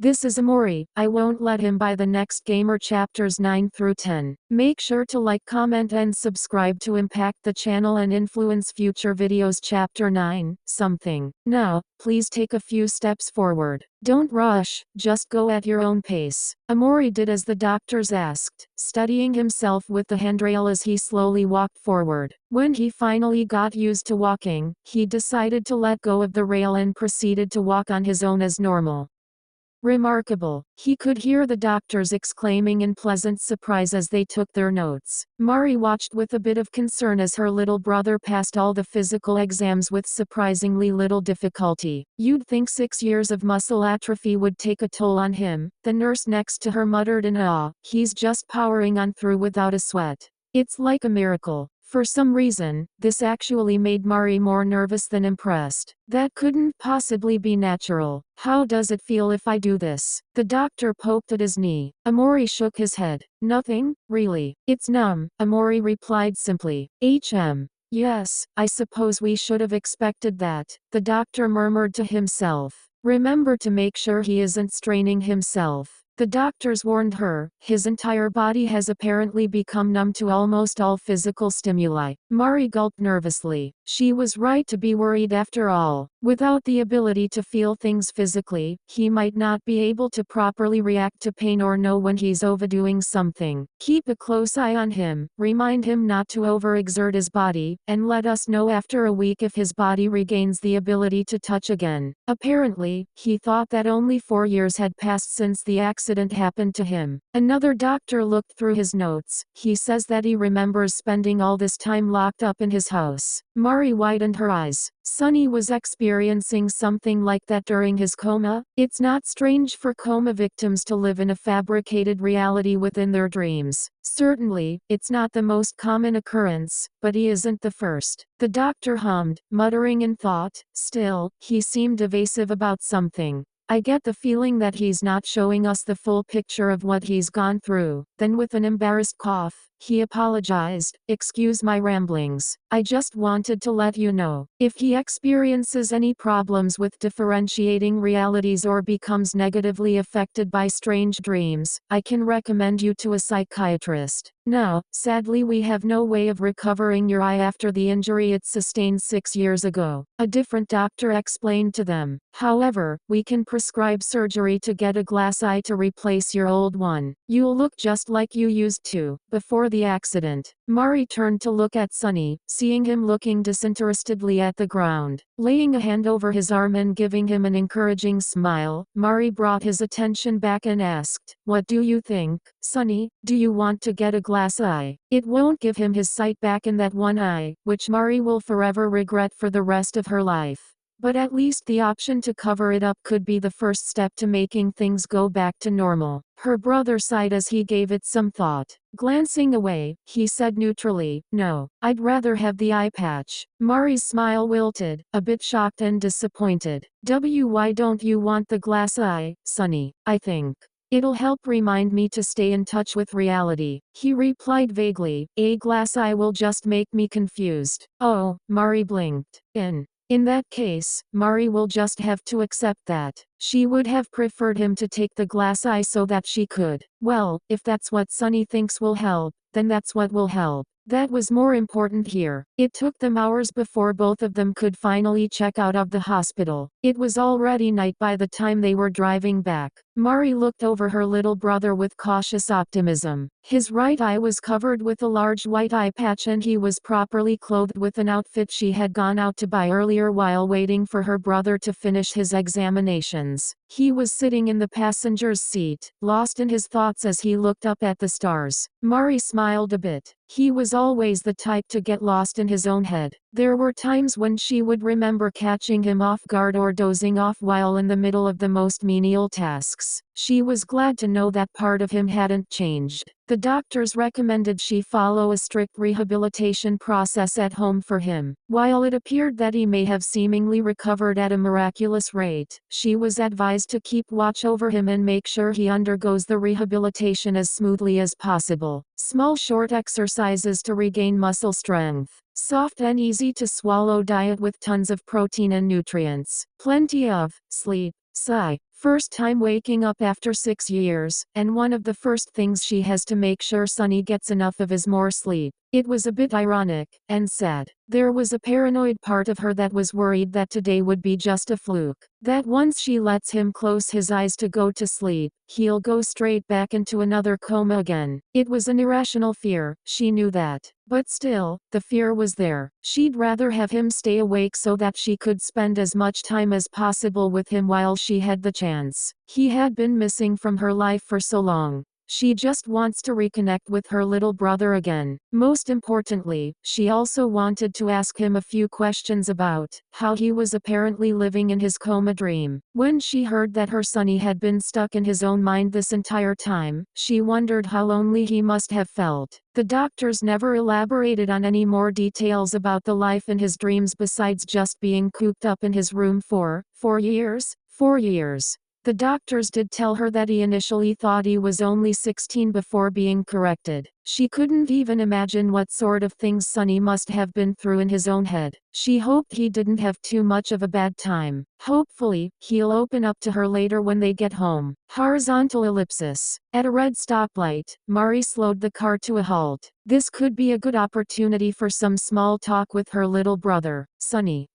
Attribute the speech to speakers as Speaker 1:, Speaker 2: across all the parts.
Speaker 1: This is Omori. I won't let him buy the next game or chapters 9 through 10. Make sure to like, comment and subscribe to impact the channel and influence future videos. Chapter 9, something. Now, please take a few steps forward. Don't rush, just go at your own pace. Omori did as the doctors asked, steadying himself with the handrail as he slowly walked forward. When he finally got used to walking, he decided to let go of the rail and proceeded to walk on his own as normal. Remarkable, he could hear the doctors exclaiming in pleasant surprise as they took their notes. Mari watched with a bit of concern as her little brother passed all the physical exams with surprisingly little difficulty. You'd think 6 years of muscle atrophy would take a toll on him, the nurse next to her muttered in awe. He's just powering on through without a sweat. It's like a miracle. For some reason, this actually made Mari more nervous than impressed. That couldn't possibly be natural. How does it feel if I do this? The doctor poked at his knee. Omori shook his head. Nothing, really. It's numb, Omori replied simply. Yes, I suppose we should have expected that, the doctor murmured to himself. Remember to make sure he isn't straining himself. The doctors warned her, his entire body has apparently become numb to almost all physical stimuli. Mari gulped nervously. She was right to be worried after all. Without the ability to feel things physically, he might not be able to properly react to pain or know when he's overdoing something. Keep a close eye on him, remind him not to overexert his body, and let us know after a week if his body regains the ability to touch again. Apparently, he thought that only 4 years had passed since the accident happened to him. Another doctor looked through his notes. He says that he remembers spending all this time locked up in his house. Mari widened her eyes. Sunny was experiencing something like that during his coma. It's not strange for coma victims to live in a fabricated reality within their dreams. Certainly, it's not the most common occurrence, but he isn't the first. The doctor hummed, muttering in thought. Still, he seemed evasive about something. I get the feeling that he's not showing us the full picture of what he's gone through. Then with an embarrassed cough, he apologized. Excuse my ramblings. I just wanted to let you know. If he experiences any problems with differentiating realities or becomes negatively affected by strange dreams, I can recommend you to a psychiatrist. Now, sadly we have no way of recovering your eye after the injury it sustained 6 years ago. A different doctor explained to them. However, we can prescribe surgery to get a glass eye to replace your old one. You'll look just like you used to, before the accident. Mari turned to look at Sunny, seeing him looking disinterestedly at the ground. Laying a hand over his arm and giving him an encouraging smile, Mari brought his attention back and asked, "What do you think, Sunny? Do you want to get a glass eye? It won't give him his sight back in that one eye, which Mari will forever regret for the rest of her life. But at least the option to cover it up could be the first step to making things go back to normal." Her brother sighed as he gave it some thought. Glancing away, he said neutrally, "No, I'd rather have the eye patch." Mari's smile wilted, a bit shocked and disappointed. Why don't you want the glass eye, Sunny? I think it'll help remind me to stay in touch with reality, he replied vaguely. A glass eye will just make me confused. Oh, Mari blinked. In that case, Mari will just have to accept that. She would have preferred him to take the glass eye so that she could. Well, if that's what Sunny thinks will help, then that's what will help. That was more important here. It took them hours before both of them could finally check out of the hospital. It was already night by the time they were driving back. Mari looked over her little brother with cautious optimism. His right eye was covered with a large white eye patch and he was properly clothed with an outfit she had gone out to buy earlier while waiting for her brother to finish his examinations. He was sitting in the passenger's seat, lost in his thoughts as he looked up at the stars. Mari smiled a bit. He was always the type to get lost in his own head. There were times when she would remember catching him off guard or dozing off while in the middle of the most menial tasks. She was glad to know that part of him hadn't changed. The doctors recommended she follow a strict rehabilitation process at home for him. While it appeared that he may have seemingly recovered at a miraculous rate, she was advised to keep watch over him and make sure he undergoes the rehabilitation as smoothly as possible. Small short exercises to regain muscle strength. Soft and easy to swallow diet with tons of protein and nutrients. Plenty of sleep. Sigh. first time waking up after 6 years, and one of the first things she has to make sure Sunny gets enough of is more sleep. It was a bit ironic, and sad. There was a paranoid part of her that was worried that today would be just a fluke. That once she lets him close his eyes to go to sleep, he'll go straight back into another coma again. It was an irrational fear, she knew that. But still, the fear was there. She'd rather have him stay awake so that she could spend as much time as possible with him while she had the chance. He had been missing from her life for so long. She just wants to reconnect with her little brother again. Most importantly, she also wanted to ask him a few questions about how he was apparently living in his coma dream. When she heard that her Sonny had been stuck in his own mind this entire time, she wondered how lonely he must have felt. The doctors never elaborated on any more details about the life in his dreams besides just being cooped up in his room for 4 years. 4 years. The doctors did tell her that he initially thought he was only 16 before being corrected. She couldn't even imagine what sort of things Sonny must have been through in his own head. She hoped he didn't have too much of a bad time. Hopefully, he'll open up to her later when they get home. Horizontal ellipsis. At a red stoplight, Mari slowed the car to a halt. This could be a good opportunity for some small talk with her little brother, Sonny.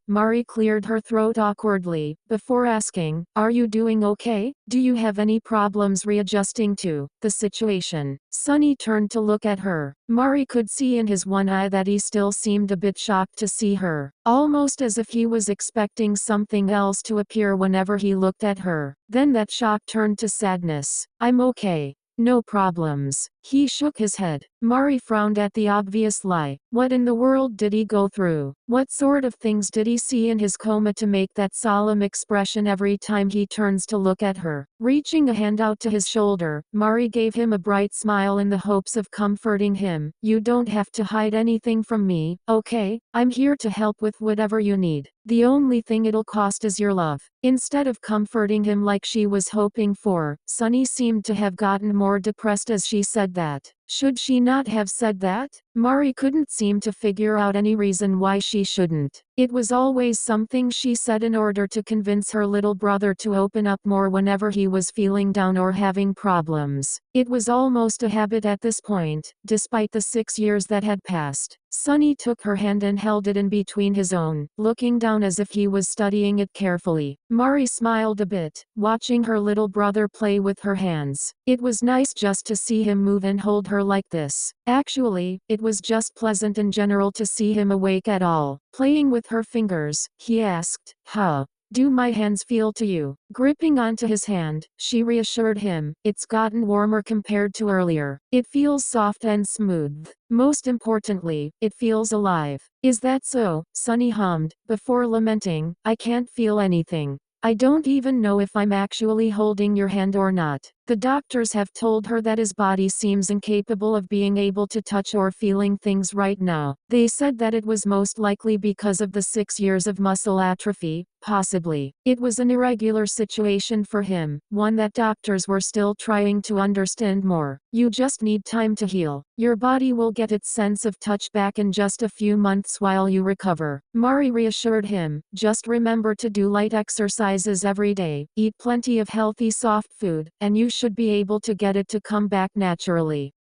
Speaker 1: Mari cleared her throat awkwardly, before asking, "Are you doing okay? Do you have any problems readjusting to the situation?" Sonny turned to look at her. Mari could see in his one eye that he still seemed a bit shocked to see her, almost as if he was expecting something else to appear whenever he looked at her. Then that shock turned to sadness. "I'm okay. No problems." He shook his head. Mari frowned at the obvious lie. What in the world did he go through? What sort of things did he see in his coma to make that solemn expression every time he turns to look at her? Reaching a hand out to his shoulder, Mari gave him a bright smile in the hopes of comforting him. "You don't have to hide anything from me, okay? I'm here to help with whatever you need. The only thing it'll cost is your love." Instead of comforting him like she was hoping for, Sunny seemed to have gotten more depressed as she said that. Should she not have said that? Mari couldn't seem to figure out any reason why she shouldn't. It was always something she said in order to convince her little brother to open up more whenever he was feeling down or having problems. It was almost a habit at this point, despite the 6 years that had passed. Sunny took her hand and held it in between his own, looking down as if he was studying it carefully. Mari smiled a bit, watching her little brother play with her hands. It was nice just to see him move and hold her like this. Actually, it was just pleasant in general to see him awake at all. Playing with her fingers, he asked, "How do my hands feel to you?" Gripping onto his hand, she reassured him, "It's gotten warmer compared to earlier. It feels soft and smooth. Most importantly, it feels alive." "Is that so?" Sunny hummed, before lamenting, "I can't feel anything. I don't even know if I'm actually holding your hand or not." The doctors have told her that his body seems incapable of being able to touch or feeling things right now. They said that it was most likely because of the 6 years of muscle atrophy, possibly. It was an irregular situation for him, one that doctors were still trying to understand more. "You just need time to heal. Your body will get its sense of touch back in just a few months while you recover." Mari reassured him, "Just remember to do light exercises every day, eat plenty of healthy soft food, and you should be able to get it to come back naturally."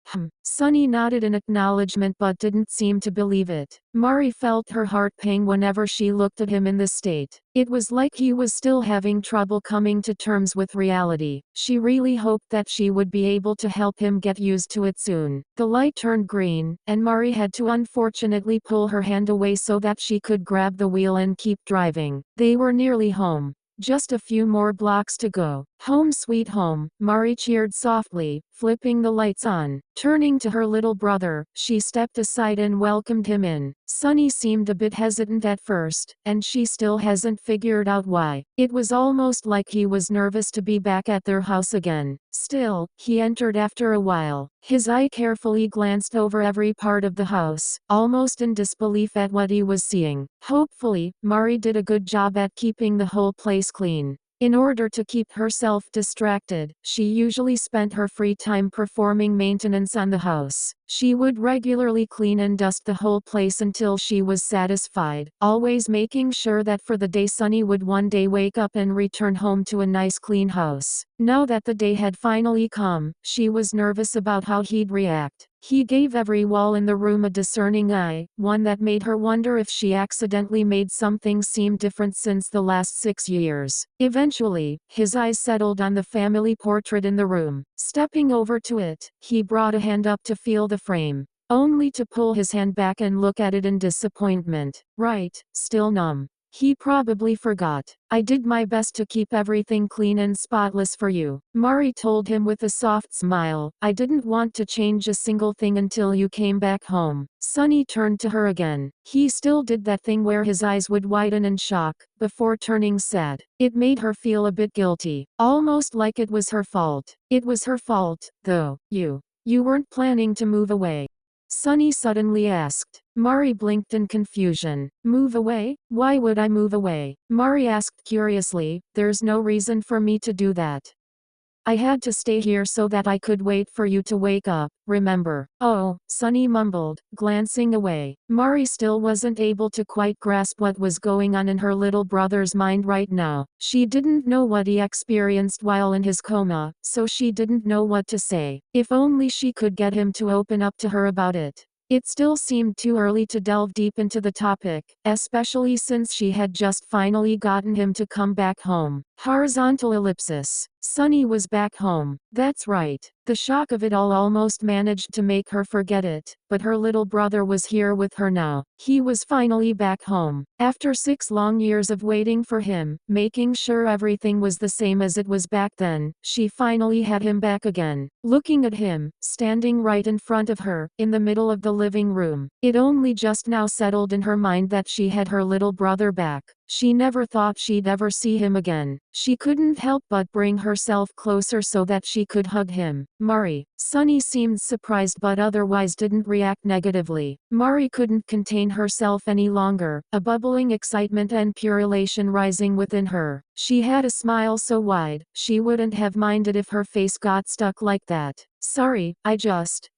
Speaker 1: Sunny nodded in acknowledgement but didn't seem to believe it. Mari felt her heart pang whenever she looked at him in this state. It was like he was still having trouble coming to terms with reality. She really hoped that she would be able to help him get used to it soon. The light turned green, and Mari had to unfortunately pull her hand away so that she could grab the wheel and keep driving. They were nearly home. Just a few more blocks to go. "Home sweet home," Mari cheered softly, flipping the lights on. Turning to her little brother, she stepped aside and welcomed him in. Sunny seemed a bit hesitant at first, and she still hasn't figured out why. It was almost like he was nervous to be back at their house again. Still, he entered after a while. His eye carefully glanced over every part of the house, almost in disbelief at what he was seeing. Hopefully, Mari did a good job at keeping the whole place clean. In order to keep herself distracted, she usually spent her free time performing maintenance on the house. She would regularly clean and dust the whole place until she was satisfied, always making sure that for the day Sunny would one day wake up and return home to a nice clean house. Now that the day had finally come, she was nervous about how he'd react. He gave every wall in the room a discerning eye, one that made her wonder if she accidentally made something seem different since the last 6 years. Eventually, his eyes settled on the family portrait in the room. Stepping over to it, he brought a hand up to feel the frame, only to pull his hand back and look at it in disappointment. Right, still numb. He probably forgot. I did my best to keep everything clean and spotless for you, Mari told him with a soft smile. I didn't want to change a single thing until you came back home. Sunny turned to her again. He still did that thing where his eyes would widen in shock, before turning sad. It made her feel a bit guilty, almost like it was her fault. It was her fault, though. You weren't planning to move away? Sunny suddenly asked. Mari blinked in confusion. Move away? Why would I move away? Mari asked curiously. There's no reason for me to do that. I had to stay here so that I could wait for you to wake up, remember? Oh, Sunny mumbled, glancing away. Mari still wasn't able to quite grasp what was going on in her little brother's mind right now. She didn't know what he experienced while in his coma, so she didn't know what to say. If only she could get him to open up to her about it. It still seemed too early to delve deep into the topic, especially since she had just finally gotten him to come back home. Horizontal ellipsis. Sunny was back home. That's right. The shock of it all almost managed to make her forget it, but her little brother was here with her now. He was finally back home. After 6 long years of waiting for him, making sure everything was the same as it was back then, she finally had him back again. Looking at him, standing right in front of her, in the middle of the living room, it only just now settled in her mind that she had her little brother back. She never thought she'd ever see him again. She couldn't help but bring herself closer so that she could hug him. Mari. Sunny seemed surprised but otherwise didn't react negatively. Mari couldn't contain herself any longer, a bubbling excitement and pure elation rising within her. She had a smile so wide, she wouldn't have minded if her face got stuck like that. Sorry,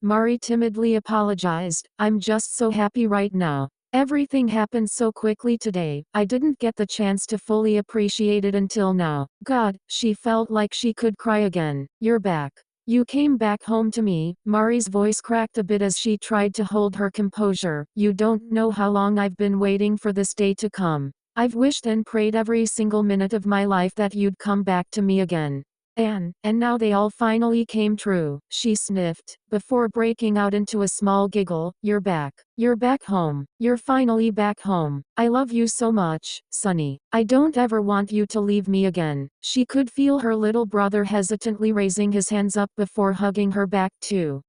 Speaker 1: Mari timidly apologized. I'm just so happy right now. Everything happened so quickly today, I didn't get the chance to fully appreciate it until now. God, she felt like she could cry again. You're back. You came back home to me. Mari's voice cracked a bit as she tried to hold her composure. You don't know how long I've been waiting for this day to come. I've wished and prayed every single minute of my life that you'd come back to me again. And now they all finally came true, she sniffed, before breaking out into a small giggle. You're back. You're back home. You're finally back home. I love you so much, Sunny. I don't ever want you to leave me again. She could feel her little brother hesitantly raising his hands up before hugging her back too.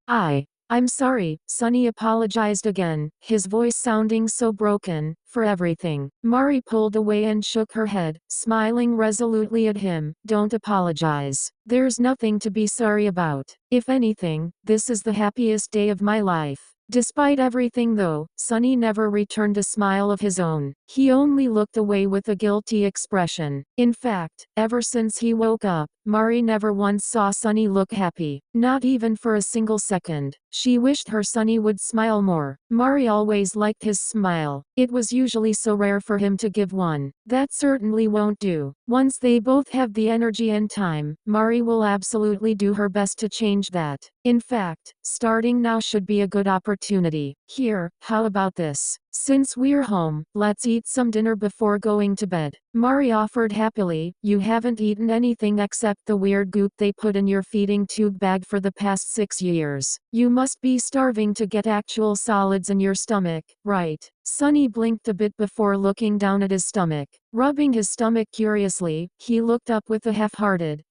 Speaker 1: I'm sorry, Sunny apologized again, his voice sounding so broken, for everything. Mari pulled away and shook her head, smiling resolutely at him. Don't apologize. There's nothing to be sorry about. If anything, this is the happiest day of my life. Despite everything though, Sunny never returned a smile of his own. He only looked away with a guilty expression. In fact, ever since he woke up, Mari never once saw Sunny look happy, not even for a single second. She wished her Sunny would smile more. Mari always liked his smile. It was usually so rare for him to give one. That certainly won't do. Once they both have the energy and time, Mari will absolutely do her best to change that. In fact, starting now should be a good opportunity. Here, how about this? Since we're home, let's eat some dinner before going to bed. Mari offered happily. You haven't eaten anything except the weird goop they put in your feeding tube bag for the past 6 years. You must be starving to get actual solids in your stomach, right? Sunny blinked a bit before looking down at his stomach. Rubbing his stomach curiously, he looked up with a half-hearted,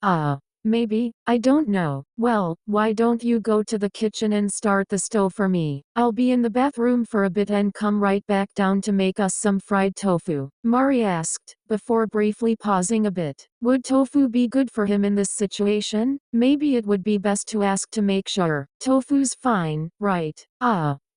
Speaker 1: maybe, I don't know. Well, why don't you go to the kitchen and start the stove for me? I'll be in the bathroom for a bit and come right back down to make us some fried tofu. Mari asked, before briefly pausing a bit. Would tofu be good for him in this situation? Maybe it would be best to ask to make sure. Tofu's fine, right?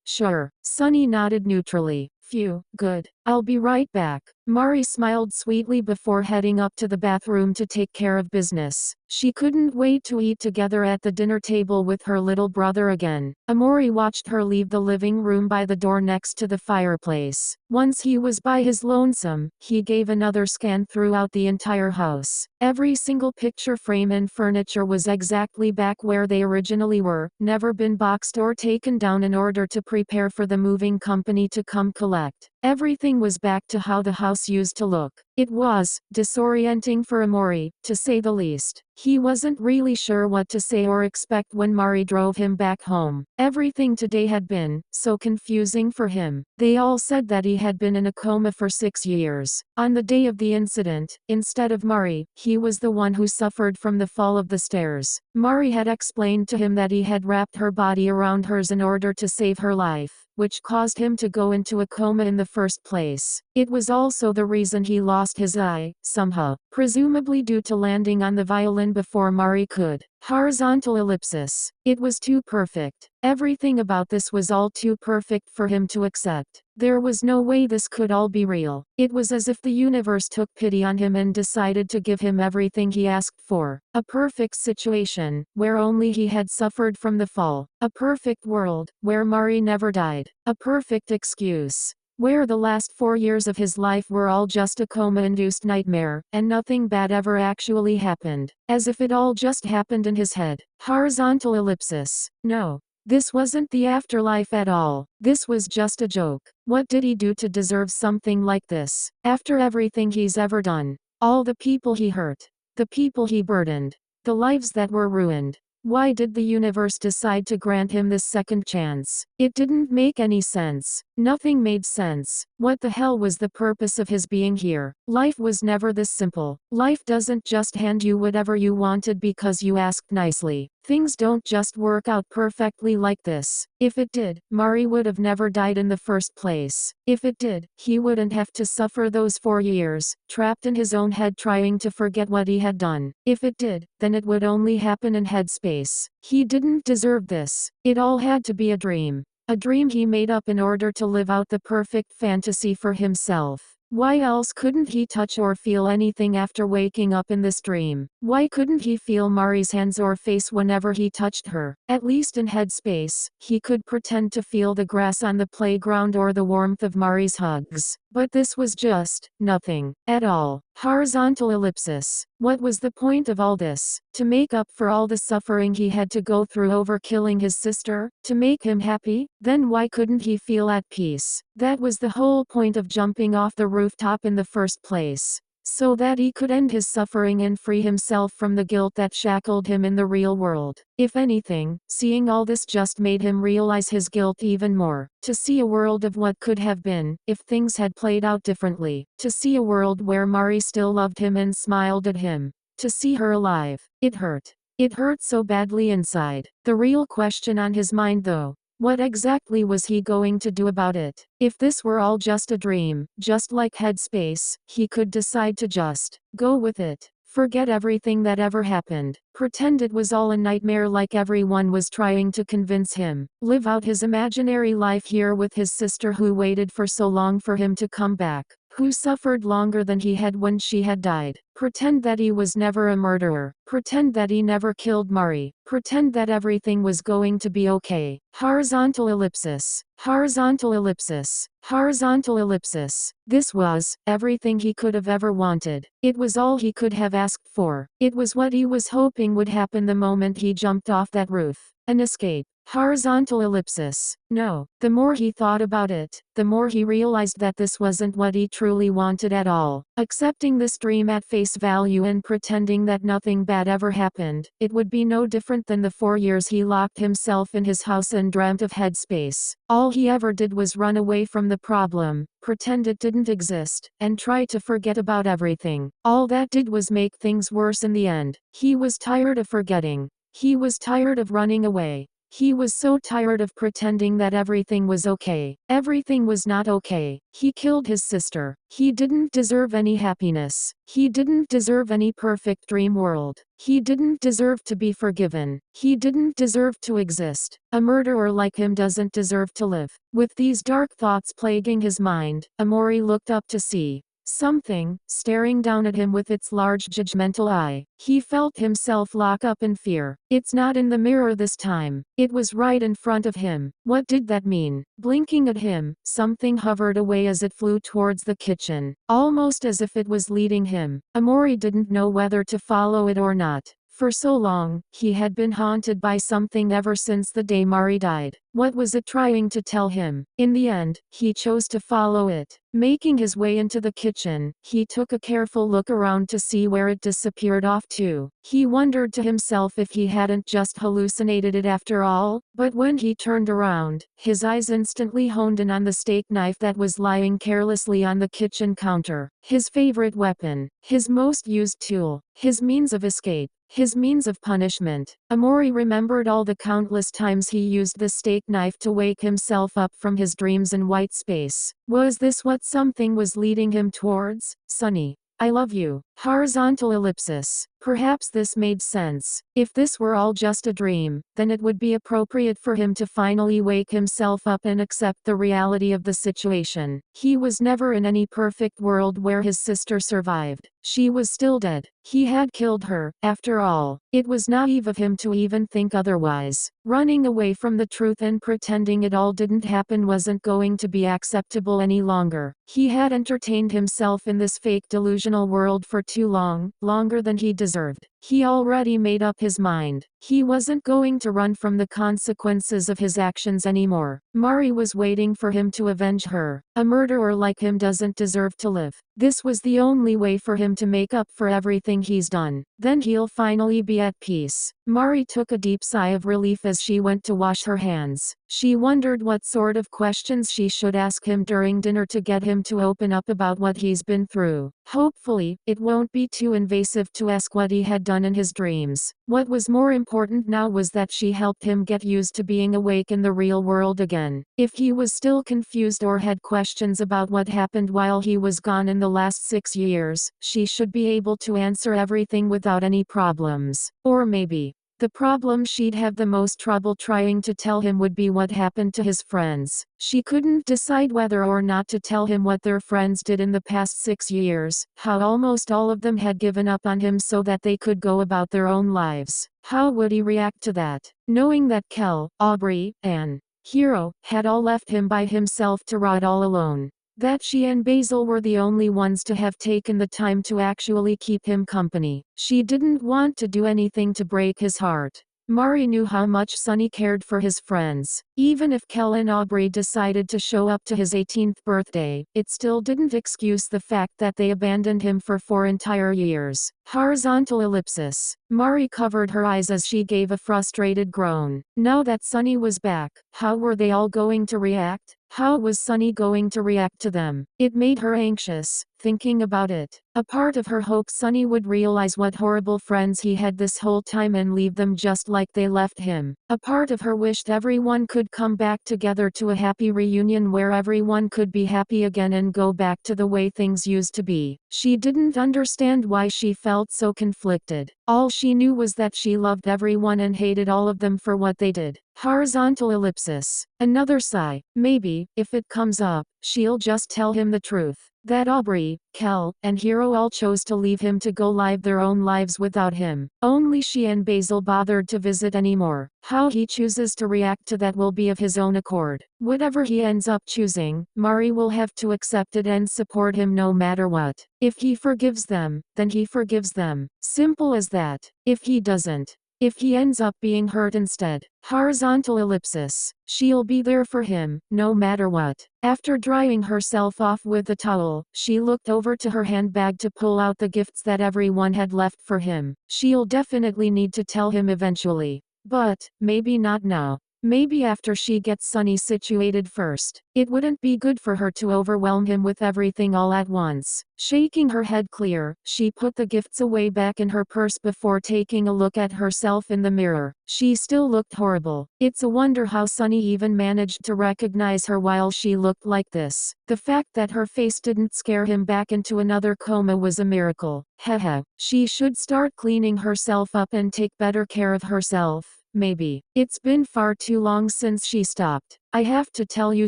Speaker 1: Sure. Sunny nodded neutrally. Phew, good. I'll be right back. Mari smiled sweetly before heading up to the bathroom to take care of business. She couldn't wait to eat together at the dinner table with her little brother again. Omori watched her leave the living room by the door next to the fireplace. Once he was by his lonesome, he gave another scan throughout the entire house. Every single picture frame and furniture was exactly back where they originally were, never been boxed or taken down in order to prepare for the moving company to come collect. Everything was back to how the house used to look. It was disorienting for Omori, to say the least. He wasn't really sure what to say or expect when Mari drove him back home. Everything today had been so confusing for him. They all said that he had been in a coma for 6 years. On the day of the incident, instead of Mari, he was the one who suffered from the fall of the stairs. Mari had explained to him that he had wrapped her body around hers in order to save her life, which caused him to go into a coma in the first place. It was also the reason he lost his eye, somehow, presumably due to landing on the violin before Mari could. Horizontal ellipsis. It was too perfect. Everything about this was all too perfect for him to accept. There was no way this could all be real. It was as if the universe took pity on him and decided to give him everything he asked for. A perfect situation, where only he had suffered from the fall. A perfect world, where Mari never died. A perfect excuse, where the last 4 years of his life were all just a coma-induced nightmare, and nothing bad ever actually happened. As if it all just happened in his head. Horizontal ellipsis. No. This wasn't the afterlife at all. This was just a joke. What did he do to deserve something like this? After everything he's ever done. All the people he hurt. The people he burdened. The lives that were ruined. Why did the universe decide to grant him this second chance? It didn't make any sense. Nothing made sense. What the hell was the purpose of his being here? Life was never this simple. Life doesn't just hand you whatever you wanted because you asked nicely. Things don't just work out perfectly like this. If it did, Mari would have never died in the first place. If it did, he wouldn't have to suffer those 4 years, trapped in his own head trying to forget what he had done. If it did, then it would only happen in headspace. He didn't deserve this. It all had to be a dream. A dream he made up in order to live out the perfect fantasy for himself. Why else couldn't he touch or feel anything after waking up in this dream? Why couldn't he feel Mari's hands or face whenever he touched her? At least in headspace, he could pretend to feel the grass on the playground or the warmth of Mari's hugs. But this was just nothing at all. Horizontal ellipsis. What was the point of all this? To make up for all the suffering he had to go through over killing his sister? To make him happy? Then why couldn't he feel at peace? That was the whole point of jumping off the rooftop in the first place. So that he could end his suffering and free himself from the guilt that shackled him in the real world. If anything, seeing all this just made him realize his guilt even more. To see a world of what could have been, if things had played out differently. To see a world where Mari still loved him and smiled at him. To see her alive. It hurt. It hurt so badly inside. The real question on his mind though, what exactly was he going to do about it? If this were all just a dream, just like Headspace, he could decide to just go with it. Forget everything that ever happened. Pretend it was all a nightmare like everyone was trying to convince him. Live out his imaginary life here with his sister who waited for so long for him to come back. Who suffered longer than he had when she had died. Pretend that he was never a murderer. Pretend that he never killed Mari. Pretend that everything was going to be okay. Horizontal ellipsis. Horizontal ellipsis. Horizontal ellipsis. This was everything he could have ever wanted. It was all he could have asked for. It was what he was hoping would happen the moment he jumped off that roof. An escape. Horizontal ellipsis. No. The more he thought about it, the more he realized that this wasn't what he truly wanted at all. Accepting this dream at face value and pretending that nothing bad ever happened, it would be no different than the 4 years he locked himself in his house and dreamt of Headspace. All he ever did was run away from the problem, pretend it didn't exist, and try to forget about everything. All that did was make things worse in the end. He was tired of forgetting. He was tired of running away. He was so tired of pretending that everything was okay. Everything was not okay. He killed his sister. He didn't deserve any happiness. He didn't deserve any perfect dream world. He didn't deserve to be forgiven. He didn't deserve to exist. A murderer like him doesn't deserve to live. With these dark thoughts plaguing his mind, Omori looked up to see something, staring down at him with its large judgmental eye. He felt himself lock up in fear. It's not in the mirror this time. It was right in front of him. What did that mean? Blinking at him, something hovered away as it flew towards the kitchen, almost as if it was leading him. Omori didn't know whether to follow it or not. For so long, he had been haunted by something ever since the day Mari died. What was it trying to tell him? In the end, he chose to follow it. Making his way into the kitchen, he took a careful look around to see where it disappeared off to. He wondered to himself if he hadn't just hallucinated it after all, but when he turned around, his eyes instantly honed in on the steak knife that was lying carelessly on the kitchen counter. His favorite weapon, his most used tool, his means of escape, his means of punishment. Omori remembered all the countless times he used the steak knife to wake himself up from his dreams in white space. Was this what something was leading him towards? Sunny, I love you. Horizontal ellipsis. Perhaps this made sense. If this were all just a dream, then it would be appropriate for him to finally wake himself up and accept the reality of the situation. He was never in any perfect world where his sister survived. She was still dead. He had killed her, after all. It was naive of him to even think otherwise. Running away from the truth and pretending it all didn't happen wasn't going to be acceptable any longer. He had entertained himself in this fake delusional world for too long, longer than he deserved. He already made up his mind. He wasn't going to run from the consequences of his actions anymore. Mari was waiting for him to avenge her. A murderer like him doesn't deserve to live. This was the only way for him to make up for everything he's done. Then he'll finally be at peace. Mari took a deep sigh of relief as she went to wash her hands. She wondered what sort of questions she should ask him during dinner to get him to open up about what he's been through. Hopefully, it won't be too invasive to ask what he had done in his dreams. What was more important now was that she helped him get used to being awake in the real world again. If he was still confused or had questions about what happened while he was gone in the last 6 years, she should be able to answer everything without any problems. Or maybe, the problem she'd have the most trouble trying to tell him would be what happened to his friends. She couldn't decide whether or not to tell him what their friends did in the past 6 years, how almost all of them had given up on him so that they could go about their own lives. How would he react to that? Knowing that Kel, Aubrey, and Hiro had all left him by himself to rot all alone. That she and Basil were the only ones to have taken the time to actually keep him company. She didn't want to do anything to break his heart. Mari knew how much Sunny cared for his friends. Even if Kel and Aubrey decided to show up to his 18th birthday, it still didn't excuse the fact that they abandoned him for 4 entire years. Horizontal ellipsis. Mari covered her eyes as she gave a frustrated groan. Now that Sunny was back, how were they all going to react? How was Sunny going to react to them? It made her anxious, thinking about it. A part of her hoped Sunny would realize what horrible friends he had this whole time and leave them just like they left him. A part of her wished everyone could come back together to a happy reunion where everyone could be happy again and go back to the way things used to be. She didn't understand why she felt so conflicted. All she knew was that she loved everyone and hated all of them for what they did. Horizontal ellipsis. Another sigh. Maybe, if it comes up, she'll just tell him the truth. That Aubrey, Kel, and Hiro all chose to leave him to go live their own lives without him. Only she and Basil bothered to visit anymore. How he chooses to react to that will be of his own accord. Whatever he ends up choosing, Mari will have to accept it and support him no matter what. If he forgives them, then he forgives them. Simple as that. If he doesn't, if he ends up being hurt instead, horizontal ellipsis, she'll be there for him, no matter what. After drying herself off with a towel, she looked over to her handbag to pull out the gifts that everyone had left for him. She'll definitely need to tell him eventually. But, maybe not now. Maybe after she gets Sunny situated first. It wouldn't be good for her to overwhelm him with everything all at once. Shaking her head clear, she put the gifts away back in her purse before taking a look at herself in the mirror. She still looked horrible. It's a wonder how Sunny even managed to recognize her while she looked like this. The fact that her face didn't scare him back into another coma was a miracle. Haha. She should start cleaning herself up and take better care of herself. maybe. It's been far too long since she stopped. I have to tell you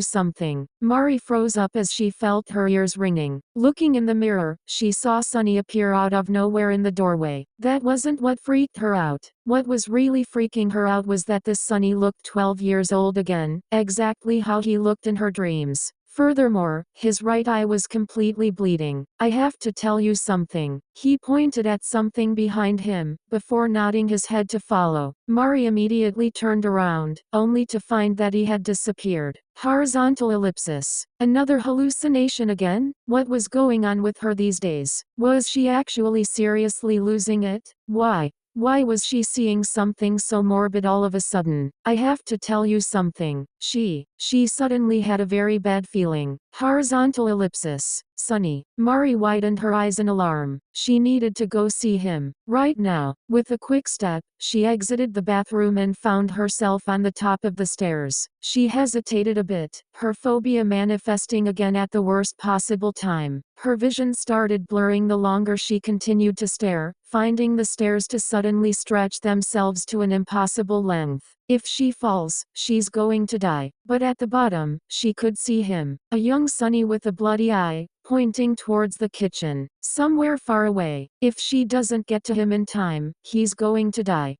Speaker 1: something. Mari froze up as she felt her ears ringing. Looking in the mirror, she saw Sunny appear out of nowhere in the doorway. That wasn't what freaked her out. What was really freaking her out was that this Sunny looked 12 years old again, exactly how he looked in her dreams. Furthermore, his right eye was completely bleeding. I have to tell you something. He pointed at something behind him, before nodding his head to follow. Mari immediately turned around, only to find that he had disappeared. Horizontal ellipsis. Another hallucination again? What was going on with her these days? Was she actually seriously losing it? Why? Why was she seeing something so morbid all of a sudden? I have to tell you something. She suddenly had a very bad feeling. Horizontal ellipsis. Sunny. Mari widened her eyes in alarm. She needed to go see him. Right now. With a quick step, she exited the bathroom and found herself on the top of the stairs. She hesitated a bit, her phobia manifesting again at the worst possible time. Her vision started blurring the longer she continued to stare, finding the stairs to suddenly stretch themselves to an impossible length. If she falls, she's going to die. But at the bottom, she could see him, a young Sunny with a bloody eye, pointing towards the kitchen, somewhere far away. If she doesn't get to him in time, he's going to die.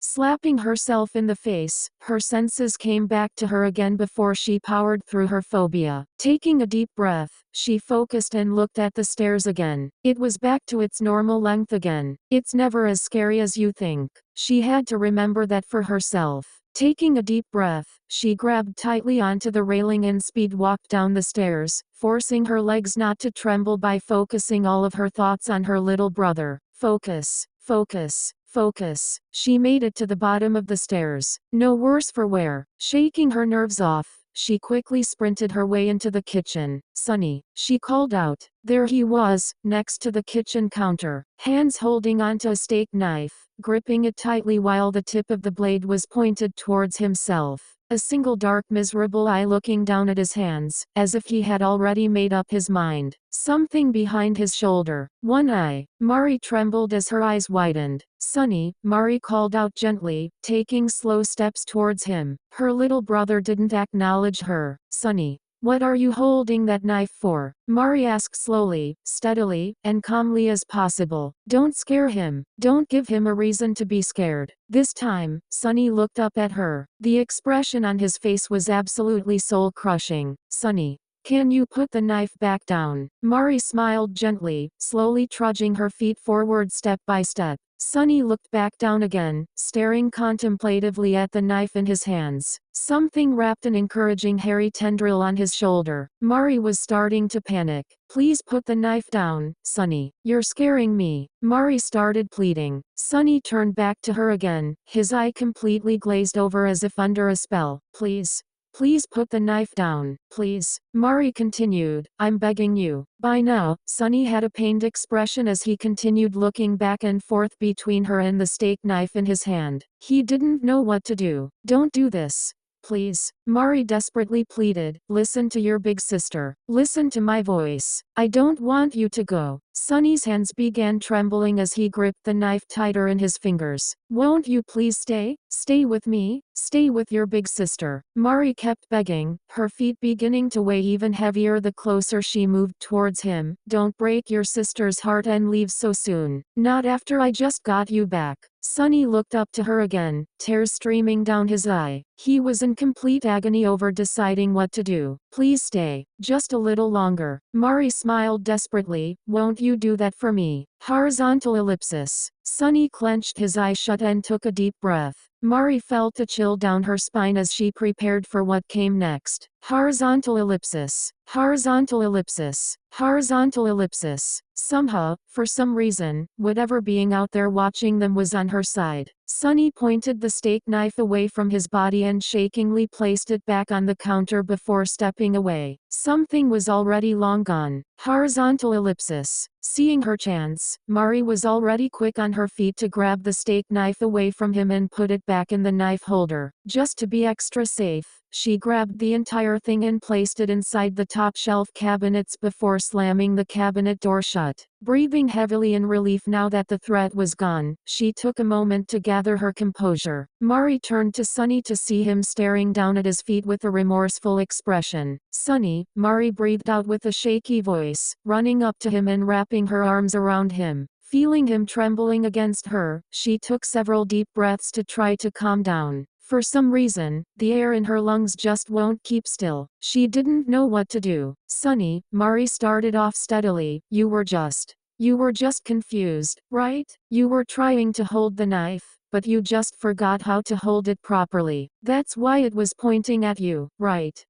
Speaker 1: Slapping herself in the face, her senses came back to her again before she powered through her phobia. Taking a deep breath, she focused and looked at the stairs again. It was back to its normal length again. It's never as scary as you think. She had to remember that for herself. Taking a deep breath, she grabbed tightly onto the railing and speed walked down the stairs, forcing her legs not to tremble by focusing all of her thoughts on her little brother. Focus, focus, focus. She made it to the bottom of the stairs. No worse for wear. Shaking her nerves off, she quickly sprinted her way into the kitchen. Sunny, she called out. There he was, next to the kitchen counter, hands holding onto a steak knife, gripping it tightly while the tip of the blade was pointed towards himself. A single dark miserable eye looking down at his hands, as if he had already made up his mind. Something behind his shoulder. One eye. Mari trembled as her eyes widened. Sunny, Mari called out gently, taking slow steps towards him. Her little brother didn't acknowledge her. Sunny. What are you holding that knife for? Mari asked slowly, steadily, and calmly as possible. Don't scare him. Don't give him a reason to be scared. This time, Sunny looked up at her. The expression on his face was absolutely soul-crushing. Sunny. Can you put the knife back down? Mari smiled gently, slowly trudging her feet forward step by step. Sunny looked back down again, staring contemplatively at the knife in his hands. Something wrapped an encouraging hairy tendril on his shoulder. Mari was starting to panic. Please put the knife down, Sunny. You're scaring me. Mari started pleading. Sunny turned back to her again, his eye completely glazed over as if under a spell. Please. Please put the knife down, please. Mari continued, I'm begging you. By now, Sunny had a pained expression as he continued looking back and forth between her and the steak knife in his hand. He didn't know what to do. Don't do this. Please. Mari desperately pleaded, listen to your big sister. Listen to my voice. I don't want you to go. Sunny's hands began trembling as he gripped the knife tighter in his fingers. Won't you please stay? Stay with me? Stay with your big sister. Mari kept begging, her feet beginning to weigh even heavier the closer she moved towards him. Don't break your sister's heart and leave so soon. Not after I just got you back. Sunny looked up to her again, tears streaming down his eye. He was in complete agony over deciding what to do. Please stay. Just a little longer. Mari smiled desperately. Won't you do that for me? Horizontal ellipsis. Sunny clenched his eyes shut and took a deep breath. Mari felt a chill down her spine as she prepared for what came next. Horizontal ellipsis. Horizontal ellipsis. Horizontal ellipsis. Somehow, for some reason, whatever being out there watching them was on her side. Sunny pointed the steak knife away from his body and shakingly placed it back on the counter before stepping away. Something was already long gone. Horizontal ellipsis. Seeing her chance, Mari was already quick on her feet to grab the steak knife away from him and put it back in the knife holder. Just to be extra safe, she grabbed the entire thing and placed it inside the top shelf cabinets before slamming the cabinet door shut. Breathing heavily in relief now that the threat was gone, she took a moment to gather her composure. Mari turned to Sunny to see him staring down at his feet with a remorseful expression. "Sunny," Mari breathed out with a shaky voice, running up to him and wrapping her arms around him. Feeling him trembling against her, she took several deep breaths to try to calm down. For some reason, the air in her lungs just won't keep still. She didn't know what to do. "Sunny," Mari started off steadily, You were just confused, right? You were trying to hold the knife, but you just forgot how to hold it properly. That's why it was pointing at you, right?"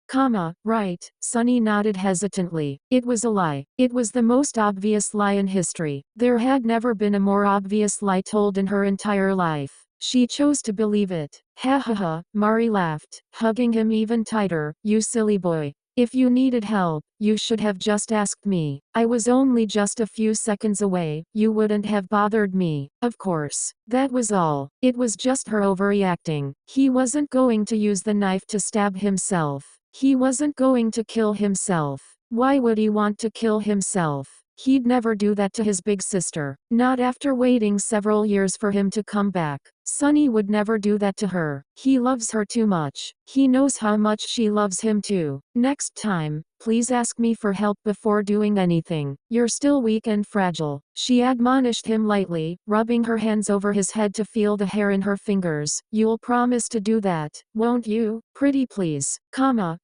Speaker 1: Right. Sunny nodded hesitantly. It was a lie. It was the most obvious lie in history. There had never been a more obvious lie told in her entire life. She chose to believe it. Ha ha ha, Mari laughed, hugging him even tighter. "You silly boy. If you needed help, you should have just asked me. I was only just a few seconds away, you wouldn't have bothered me." Of course. That was all. It was just her overreacting. He wasn't going to use the knife to stab himself. He wasn't going to kill himself. Why would he want to kill himself? He'd never do that to his big sister. Not after waiting several years for him to come back. Sunny would never do that to her. He loves her too much. He knows how much she loves him too. "Next time, please ask me for help before doing anything. You're still weak and fragile," she admonished him lightly, rubbing her hands over his head to feel the hair in her fingers. "You'll promise to do that, won't you? Pretty please."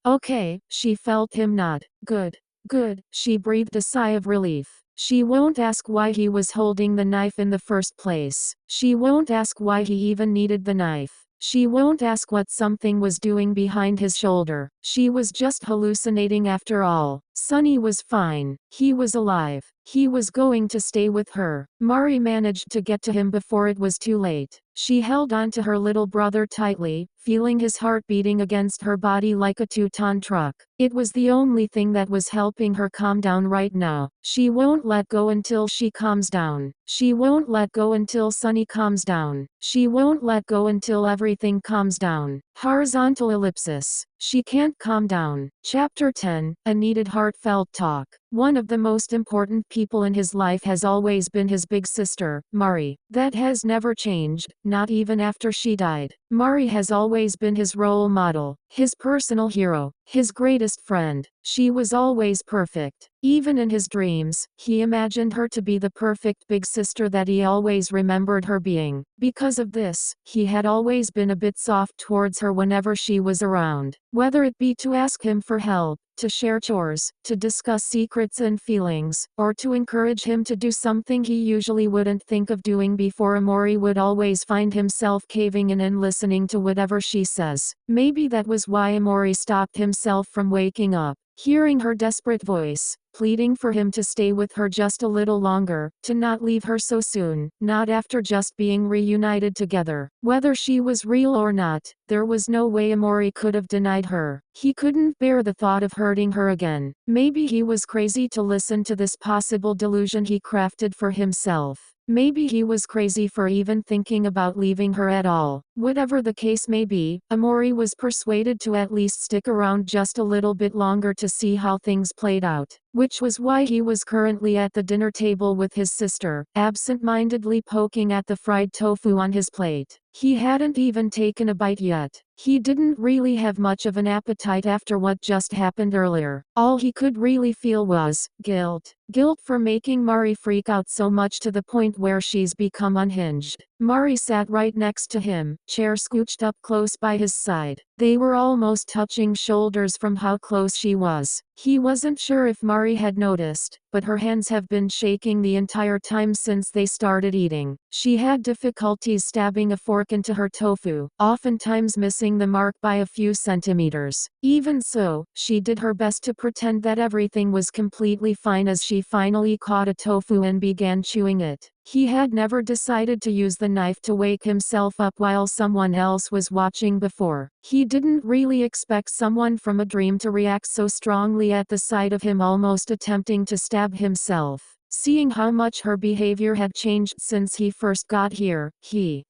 Speaker 1: Okay, she felt him nod. Good. She breathed a sigh of relief. She won't ask why he was holding the knife in the first place. She won't ask why he even needed the knife. She won't ask what something was doing behind his shoulder. She was just hallucinating after all. Sunny was fine. He was alive. He was going to stay with her. Mari managed to get to him before it was too late. She held on to her little brother tightly, feeling his heart beating against her body like a 2-ton truck. It was the only thing that was helping her calm down right now. She won't let go until she calms down. She won't let go until Sunny calms down. She won't let go until everything calms down. Horizontal ellipsis. She can't calm down. Chapter 10, A Needed Heartfelt Talk. One of the most important people in his life has always been his big sister, Mari. That has never changed, not even after she died. Mari has always been his role model, his personal hero, his greatest friend. She was always perfect. Even in his dreams, he imagined her to be the perfect big sister that he always remembered her being. Because of this, he had always been a bit soft towards her whenever she was around. Whether it be to ask him for help, to share chores, to discuss secrets and feelings, or to encourage him to do something he usually wouldn't think of doing before, Omori would always find himself caving in and listening to whatever she says. Maybe that was why Omori stopped himself from waking up. Hearing her desperate voice, pleading for him to stay with her just a little longer, to not leave her so soon, not after just being reunited together. Whether she was real or not, there was no way Omori could have denied her. He couldn't bear the thought of hurting her again. Maybe he was crazy to listen to this possible delusion he crafted for himself. Maybe he was crazy for even thinking about leaving her at all. Whatever the case may be, Omori was persuaded to at least stick around just a little bit longer to see how things played out. Which was why he was currently at the dinner table with his sister, absent-mindedly poking at the fried tofu on his plate. He hadn't even taken a bite yet. He didn't really have much of an appetite after what just happened earlier. All he could really feel was guilt. Guilt for making Mari freak out so much to the point where she's become unhinged. Mari sat right next to him, chair scooched up close by his side. They were almost touching shoulders from how close she was. He wasn't sure if Mari had noticed, but her hands have been shaking the entire time since they started eating. She had difficulties stabbing a fork into her tofu, oftentimes missing the mark by a few centimeters. Even so, she did her best to pretend that everything was completely fine as she finally caught a tofu and began chewing it. He had never decided to use the knife to wake himself up while someone else was watching before. He didn't really expect someone from a dream to react so strongly at the sight of him almost attempting to stab himself. Seeing how much her behavior had changed since he first got here, he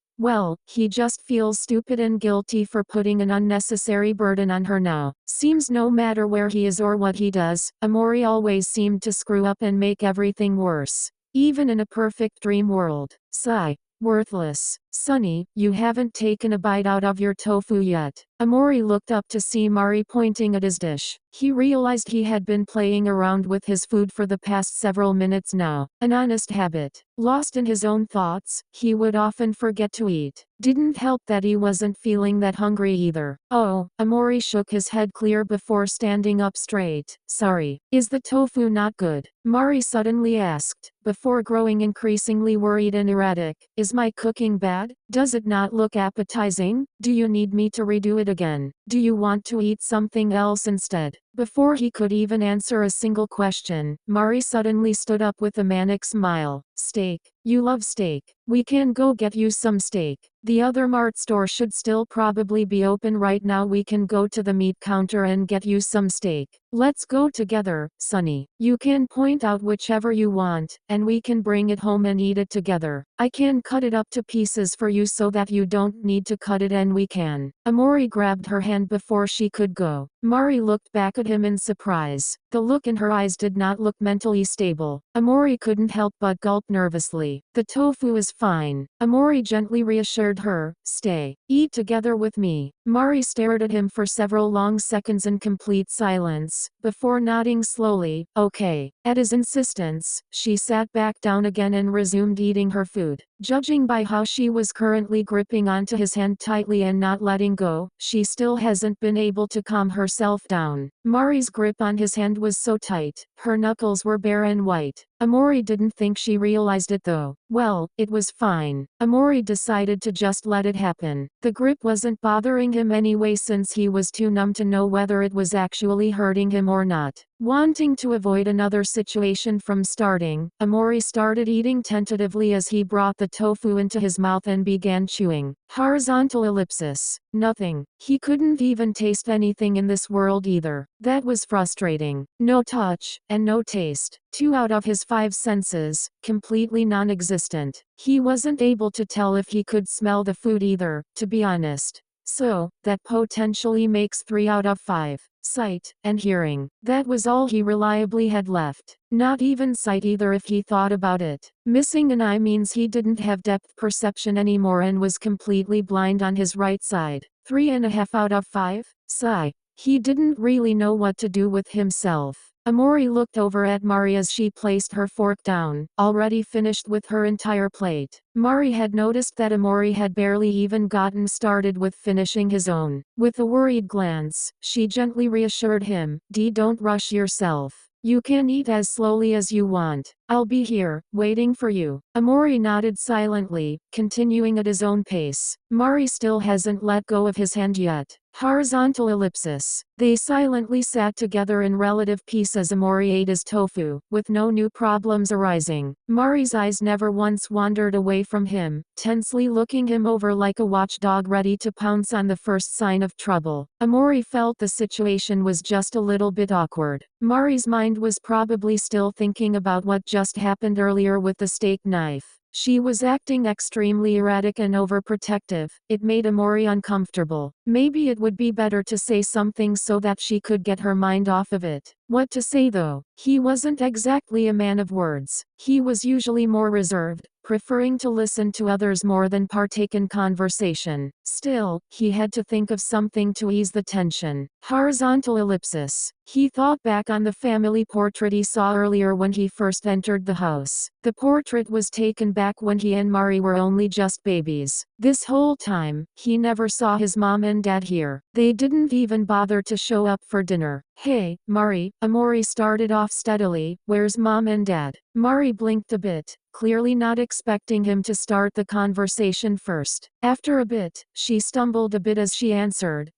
Speaker 1: just feels stupid and guilty for putting an unnecessary burden on her now. Seems no matter where he is or what he does, Omori always seemed to screw up and make everything worse. Even in a perfect dream world. Sigh. Worthless. Sonny, you haven't taken a bite out of your tofu yet. Omori looked up to see Mari pointing at his dish. He realized he had been playing around with his food for the past several minutes now. An honest habit. Lost in his own thoughts, he would often forget to eat. Didn't help that he wasn't feeling that hungry either. Oh, Omori shook his head clear before standing up straight. Sorry. Is the tofu not good? Mari suddenly asked, before growing increasingly worried and erratic. Is my cooking bad? Does it not look appetizing? Do you need me to redo it again? Do you want to eat something else instead? Before he could even answer a single question, Mari suddenly stood up with a manic smile. Steak. You love steak. We can go get you some steak. The other mart store should still probably be open right now. We can go to the meat counter and get you some steak. Let's go together, Sonny. You can point out whichever you want, and we can bring it home and eat it together. I can cut it up to pieces for you so that you don't need to cut it, and we can. Omori grabbed her hand before she could go. Mari looked back at him in surprise. The look in her eyes did not look mentally stable. Omori couldn't help but gulp nervously. The tofu is fine. Omori gently reassured her. Stay. Eat together with me. Mari stared at him for several long seconds in complete silence, before nodding slowly. Okay. At his insistence, she sat back down again and resumed eating her food. Judging by how she was currently gripping onto his hand tightly and not letting go, she still hasn't been able to calm herself down. Mari's grip on his hand was so tight, her knuckles were bare and white. Omori didn't think she realized it though. Well, it was fine. Omori decided to just let it happen. The grip wasn't bothering him anyway since he was too numb to know whether it was actually hurting him or not. Wanting to avoid another situation from starting, Omori started eating tentatively as he brought the tofu into his mouth and began chewing. Horizontal ellipsis. Nothing. He couldn't even taste anything in this world either. That was frustrating. No touch, and no taste. 2 out of his 5 senses, completely non-existent. He wasn't able to tell if he could smell the food either, to be honest. So, that potentially makes 3 out of 5. Sight, and hearing. That was all he reliably had left. Not even sight either if he thought about it. Missing an eye means he didn't have depth perception anymore and was completely blind on his right side. 3.5 out of 5? Sigh. He didn't really know what to do with himself. Omori looked over at Mari as she placed her fork down, already finished with her entire plate. Mari had noticed that Omori had barely even gotten started with finishing his own. With a worried glance, she gently reassured him, Don't rush yourself. You can eat as slowly as you want. I'll be here, waiting for you. Omori nodded silently, continuing at his own pace. Mari still hasn't let go of his hand yet. Horizontal ellipsis. They silently sat together in relative peace as Omori ate his tofu, with no new problems arising. Mari's eyes never once wandered away from him, tensely looking him over like a watchdog ready to pounce on the first sign of trouble. Omori felt the situation was just a little bit awkward. Mari's mind was probably still thinking about what just happened earlier with the steak knife. She was acting extremely erratic and overprotective. It made Omori uncomfortable. Maybe it would be better to say something so that she could get her mind off of it. What to say though? He wasn't exactly a man of words. He was usually more reserved, preferring to listen to others more than partake in conversation. Still, he had to think of something to ease the tension. Horizontal ellipsis. He thought back on the family portrait he saw earlier when he first entered the house. The portrait was taken back when he and Mari were only just babies. This whole time, he never saw his mom and dad here. They didn't even bother to show up for dinner. Hey, Mari, Omori started off steadily, where's mom and dad? Mari blinked a bit, clearly not expecting him to start the conversation first. After a bit, she stumbled a bit as she answered,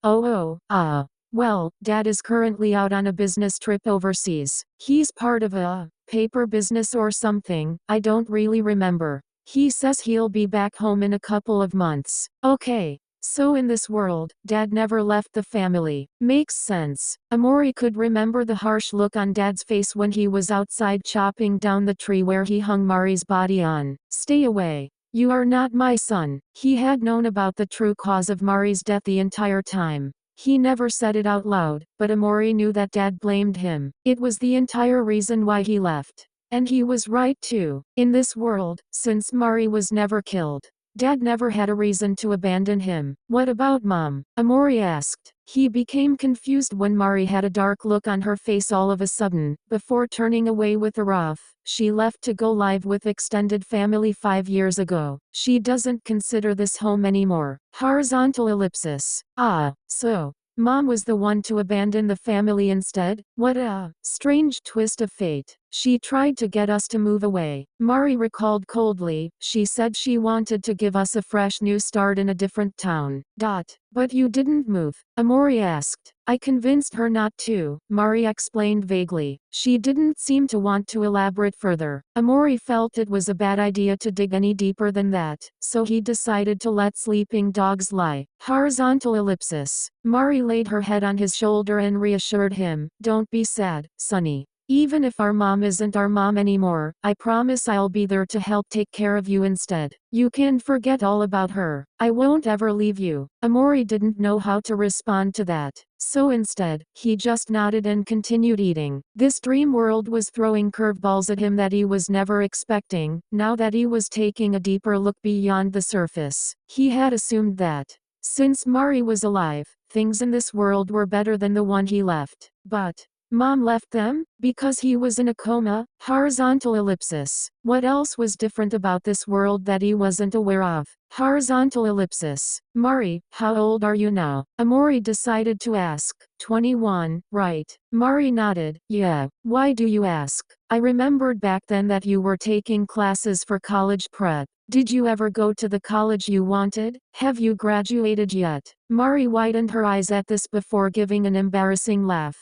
Speaker 1: well, dad is currently out on a business trip overseas. He's part of a paper business or something, I don't really remember. He says he'll be back home in a couple of months. Okay. So in this world, Dad never left the family. Makes sense. Omori could remember the harsh look on Dad's face when he was outside chopping down the tree where he hung Mari's body on. Stay away. You are not my son. He had known about the true cause of Mari's death the entire time. He never said it out loud, but Omori knew that Dad blamed him. It was the entire reason why he left. And he was right too. In this world, since Mari was never killed, Dad never had a reason to abandon him. What about Mom? Omori asked. He became confused when Mari had a dark look on her face all of a sudden. Before turning away with a rough, she left to go live with extended family 5 years ago. She doesn't consider this home anymore. Horizontal ellipsis. Ah, so Mom was the one to abandon the family instead? What a strange twist of fate. She tried to get us to move away. Mari recalled coldly. She said she wanted to give us a fresh new start in a different town. But you didn't move? Omori asked. I convinced her not to, Mari explained vaguely. She didn't seem to want to elaborate further. Omori felt it was a bad idea to dig any deeper than that, so he decided to let sleeping dogs lie. Horizontal ellipsis. Mari laid her head on his shoulder and reassured him. Don't be sad, Sonny. Even if our mom isn't our mom anymore, I promise I'll be there to help take care of you instead. You can forget all about her. I won't ever leave you. Omori didn't know how to respond to that. So instead, he just nodded and continued eating. This dream world was throwing curveballs at him that he was never expecting. Now that he was taking a deeper look beyond the surface, he had assumed that, since Mari was alive, things in this world were better than the one he left. But Mom left them? Because he was in a coma? Horizontal ellipsis. What else was different about this world that he wasn't aware of? Horizontal ellipsis. Mari, how old are you now? Omori decided to ask. 21, right? Mari nodded. Yeah. Why do you ask? I remembered back then that you were taking classes for college prep. Did you ever go to the college you wanted? Have you graduated yet? Mari widened her eyes at this before giving an embarrassing laugh.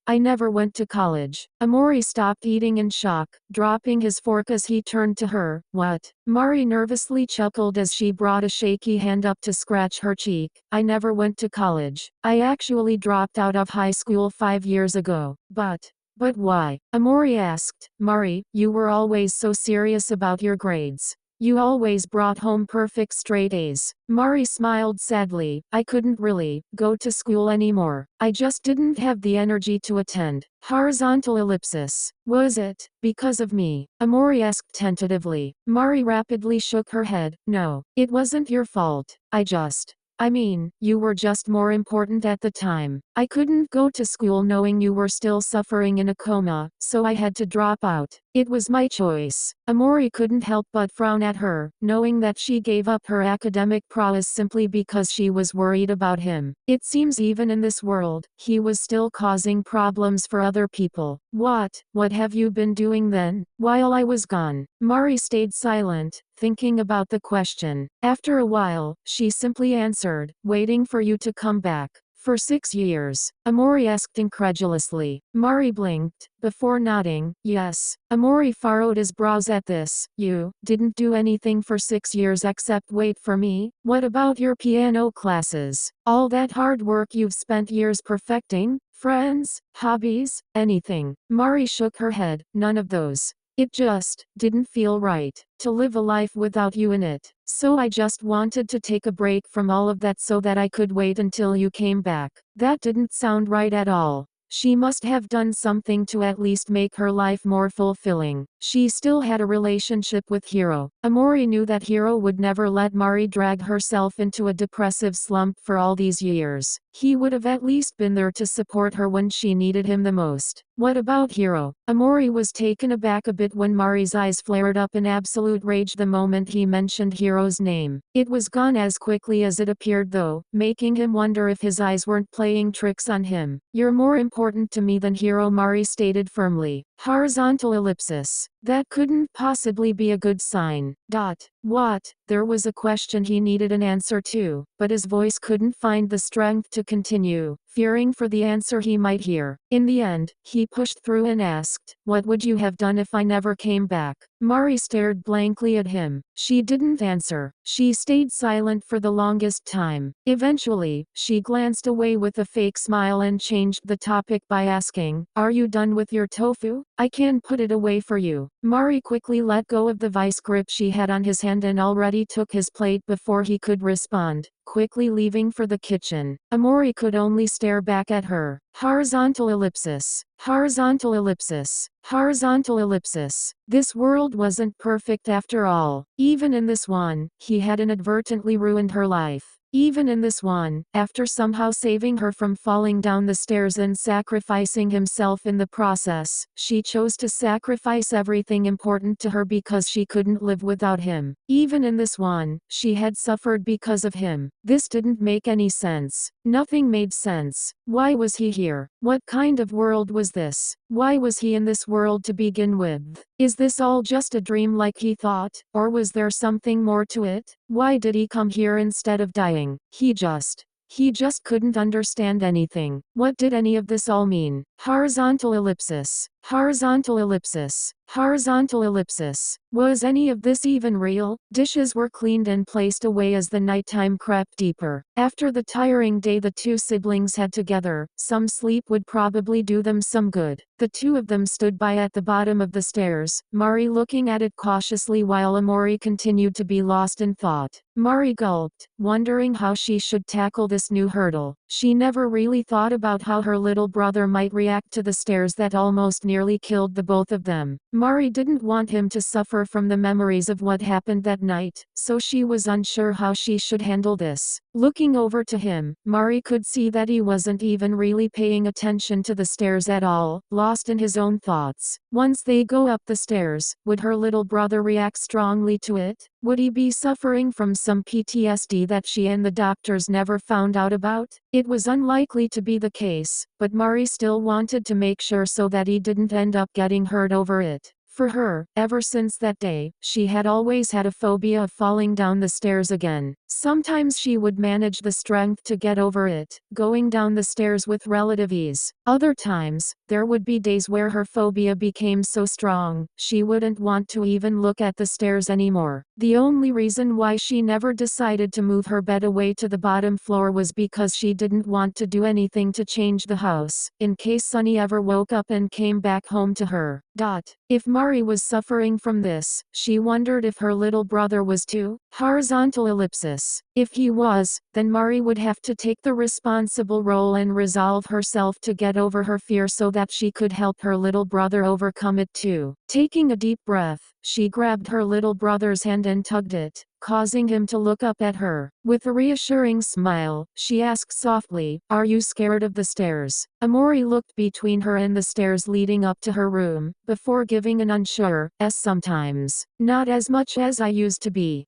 Speaker 1: I never went to college. Omori stopped eating in shock, dropping his fork as he turned to her. What? Mari nervously chuckled as she brought a shaky hand up to scratch her cheek. I never went to college. I actually dropped out of high school 5 years ago. But why? Omori asked. Mari, you were always so serious about your grades. You always brought home perfect straight A's. Mari smiled sadly. I couldn't really go to school anymore. I just didn't have the energy to attend. Horizontal ellipsis. Was it because of me? Omori asked tentatively. Mari rapidly shook her head. No, it wasn't your fault. I mean, you were just more important at the time. I couldn't go to school knowing you were still suffering in a coma, so I had to drop out. It was my choice. Omori couldn't help but frown at her, knowing that she gave up her academic prowess simply because she was worried about him. It seems even in this world, he was still causing problems for other people. What have you been doing then, while I was gone? Mari stayed silent, thinking about the question. After a while, she simply answered, waiting for you to come back. For 6 years? Omori asked incredulously. Mari blinked, before nodding. Yes. Omori furrowed his brows at this. You didn't do anything for 6 years except wait for me? What about your piano classes? All that hard work you've spent years perfecting? Friends? Hobbies? Anything? Mari shook her head. None of those. It just didn't feel right to live a life without you in it. So I just wanted to take a break from all of that so that I could wait until you came back. That didn't sound right at all. She must have done something to at least make her life more fulfilling. She still had a relationship with Hiro. Omori knew that Hiro would never let Mari drag herself into a depressive slump for all these years. He would have at least been there to support her when she needed him the most. What about Hiro? Omori was taken aback a bit when Mari's eyes flared up in absolute rage the moment he mentioned Hiro's name. It was gone as quickly as it appeared though, making him wonder if his eyes weren't playing tricks on him. You're more important to me than Hiro, Mari stated firmly. Horizontal ellipsis. That couldn't possibly be a good sign. What? There was a question he needed an answer to, but his voice couldn't find the strength to continue, fearing for the answer he might hear. In the end, he pushed through and asked, what would you have done if I never came back? Mari stared blankly at him. She didn't answer. She stayed silent for the longest time. Eventually, she glanced away with a fake smile and changed the topic by asking, "Are you done with your tofu? I can put it away for you." Mari quickly let go of the vice grip she had on his hand and already took his plate before he could respond, quickly leaving for the kitchen. Omori could only stare back at her. Horizontal ellipsis. Horizontal ellipsis. Horizontal ellipsis. This world wasn't perfect after all. Even in this one, he had inadvertently ruined her life. Even in this one, after somehow saving her from falling down the stairs and sacrificing himself in the process, she chose to sacrifice everything important to her because she couldn't live without him. Even in this one, she had suffered because of him. This didn't make any sense. Nothing made sense. Why was he here? What kind of world was this? Why was he in this world to begin with? Is this all just a dream like he thought, or was there something more to it? Why did he come here instead of dying? He just couldn't understand anything. What did any of this all mean? Horizontal ellipsis. Horizontal ellipsis. Horizontal ellipsis. Was any of this even real? Dishes were cleaned and placed away as the nighttime crept deeper. After the tiring day the two siblings had together, some sleep would probably do them some good. The two of them stood by at the bottom of the stairs, Mari looking at it cautiously while Omori continued to be lost in thought. Mari gulped, wondering how she should tackle this new hurdle. She never really thought about how her little brother might react to the stairs that almost nearly killed the both of them. Mari didn't want him to suffer from the memories of what happened that night, so she was unsure how she should handle this. Looking over to him, Mari could see that he wasn't even really paying attention to the stairs at all, lost in his own thoughts. Once they go up the stairs, would her little brother react strongly to it? Would he be suffering from some PTSD that she and the doctors never found out about? It was unlikely to be the case, but Mari still wanted to make sure so that he didn't end up getting hurt over it. For her, ever since that day, she had always had a phobia of falling down the stairs again. Sometimes she would manage the strength to get over it, going down the stairs with relative ease. Other times, there would be days where her phobia became so strong, she wouldn't want to even look at the stairs anymore. The only reason why she never decided to move her bed away to the bottom floor was because she didn't want to do anything to change the house, in case Sunny ever woke up and came back home to her. If Mari was suffering from this, she wondered if her little brother was too. Horizontal ellipsis. If he was, then Mari would have to take the responsible role and resolve herself to get over her fear so that she could help her little brother overcome it too. Taking a deep breath, she grabbed her little brother's hand and tugged it, causing him to look up at her. With a reassuring smile, she asked softly, "Are you scared of the stairs?" Omori looked between her and the stairs leading up to her room, before giving an unsure, "Yes, sometimes. Not as much as I used to be."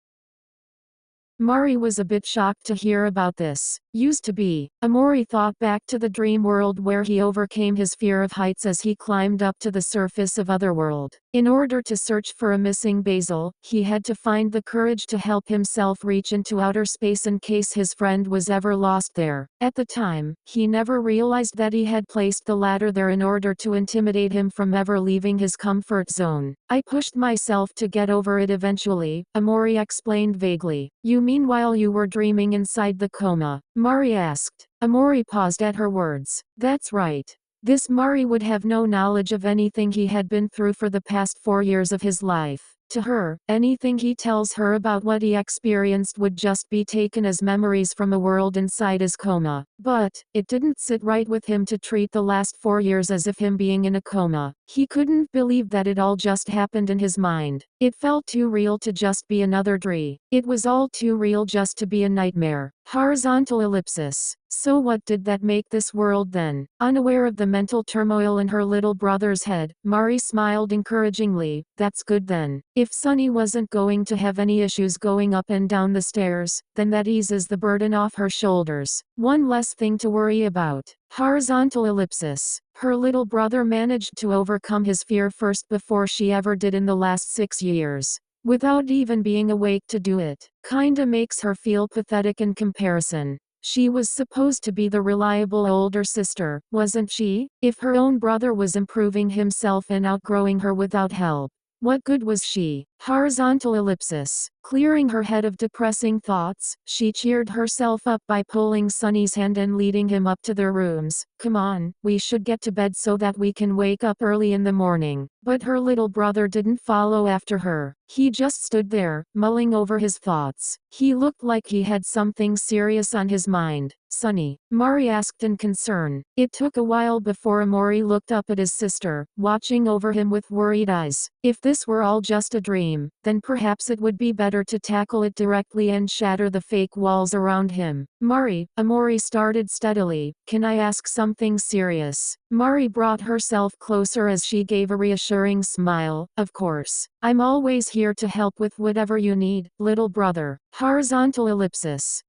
Speaker 1: Mari was a bit shocked to hear about this. Used to be. Omori thought back to the dream world where he overcame his fear of heights as he climbed up to the surface of Otherworld. In order to search for a missing Basil, he had to find the courage to help himself reach into outer space in case his friend was ever lost there. At the time, he never realized that he had placed the ladder there in order to intimidate him from ever leaving his comfort zone. "I pushed myself to get over it eventually," Omori explained vaguely. "You mean while you were dreaming inside the coma?" Mari asked. Omori paused at her words. "That's right." This Mari would have no knowledge of anything he had been through for the past 4 years of his life. To her, anything he tells her about what he experienced would just be taken as memories from a world inside his coma. But, it didn't sit right with him to treat the last 4 years as if him being in a coma. He couldn't believe that it all just happened in his mind. It felt too real to just be another dream. It was all too real just to be a nightmare. Horizontal ellipsis. So what did that make this world then? Unaware of the mental turmoil in her little brother's head, Mari smiled encouragingly. "That's good then. If Sunny wasn't going to have any issues going up and down the stairs, then that eases the burden off her shoulders. One less thing to worry about." Horizontal ellipsis. Her little brother managed to overcome his fear first before she ever did in the last 6 years. Without even being awake to do it. Kinda makes her feel pathetic in comparison. She was supposed to be the reliable older sister, wasn't she? If her own brother was improving himself and outgrowing her without help, What good was she? Horizontal ellipsis. Clearing her head of depressing thoughts, she cheered herself up by pulling Sunny's hand and leading him up to their rooms. Come on, we should get to bed so that we can wake up early in the morning. But her little brother didn't follow after her. He just stood there, mulling over his thoughts. He looked like he had something serious on his mind. Sunny, Mari asked in concern. It took a while before Omori looked up at his sister, watching over him with worried eyes. If this were all just a dream, then perhaps it would be better to tackle it directly and shatter the fake walls around him. Mari, Omori started steadily, can I ask something serious? Mari brought herself closer as she gave a reassuring smile. Of course. I'm always here to help with whatever you need, little brother. Horizontal ellipsis.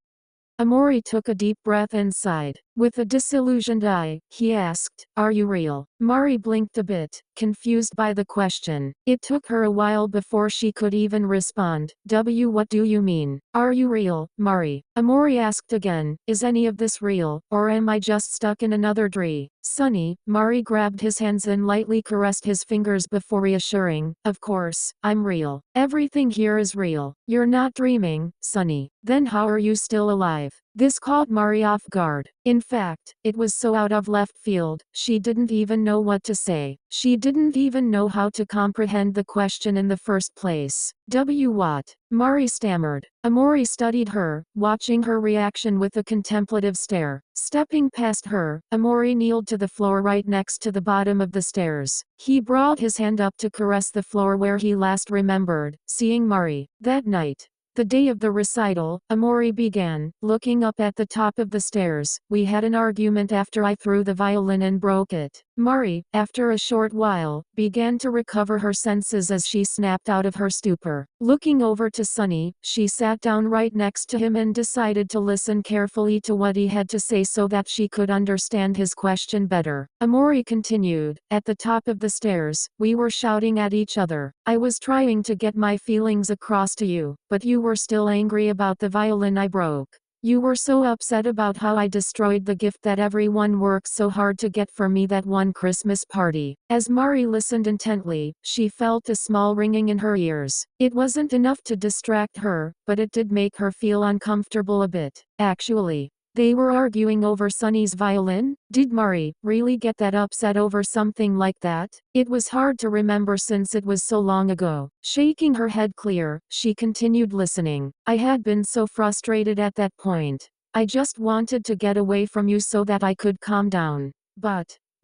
Speaker 1: Omori took a deep breath and sighed. With a disillusioned eye, he asked, are you real? Mari blinked a bit, confused by the question. It took her a while before she could even respond. What do you mean? Are you real, Mari? Omori asked again, is any of this real, or am I just stuck in another dream? Sunny, Mari grabbed his hands and lightly caressed his fingers before reassuring, of course, I'm real. Everything here is real. You're not dreaming, Sunny. Then how are you still alive? This caught Mari off guard. In fact, it was so out of left field, she didn't even know what to say. She didn't even know how to comprehend the question in the first place. What? Mari stammered. Omori studied her, watching her reaction with a contemplative stare. Stepping past her, Omori kneeled to the floor right next to the bottom of the stairs. He brought his hand up to caress the floor where he last remembered seeing Mari. That night. The day of the recital, Omori began, looking up at the top of the stairs. We had an argument after I threw the violin and broke it. Mari, after a short while, began to recover her senses as she snapped out of her stupor. Looking over to Sunny, she sat down right next to him and decided to listen carefully to what he had to say so that she could understand his question better. Omori continued, at the top of the stairs, we were shouting at each other. I was trying to get my feelings across to you, but you were still angry about the violin I broke. You were so upset about how I destroyed the gift that everyone worked so hard to get for me that one Christmas party. As Mari listened intently, she felt a small ringing in her ears. It wasn't enough to distract her, but it did make her feel uncomfortable a bit. Actually, they were arguing over Sunny's violin? Did Mari really get that upset over something like that? It was hard to remember since it was so long ago. Shaking her head clear, she continued listening. I had been so frustrated at that point. I just wanted to get away from you so that I could calm down.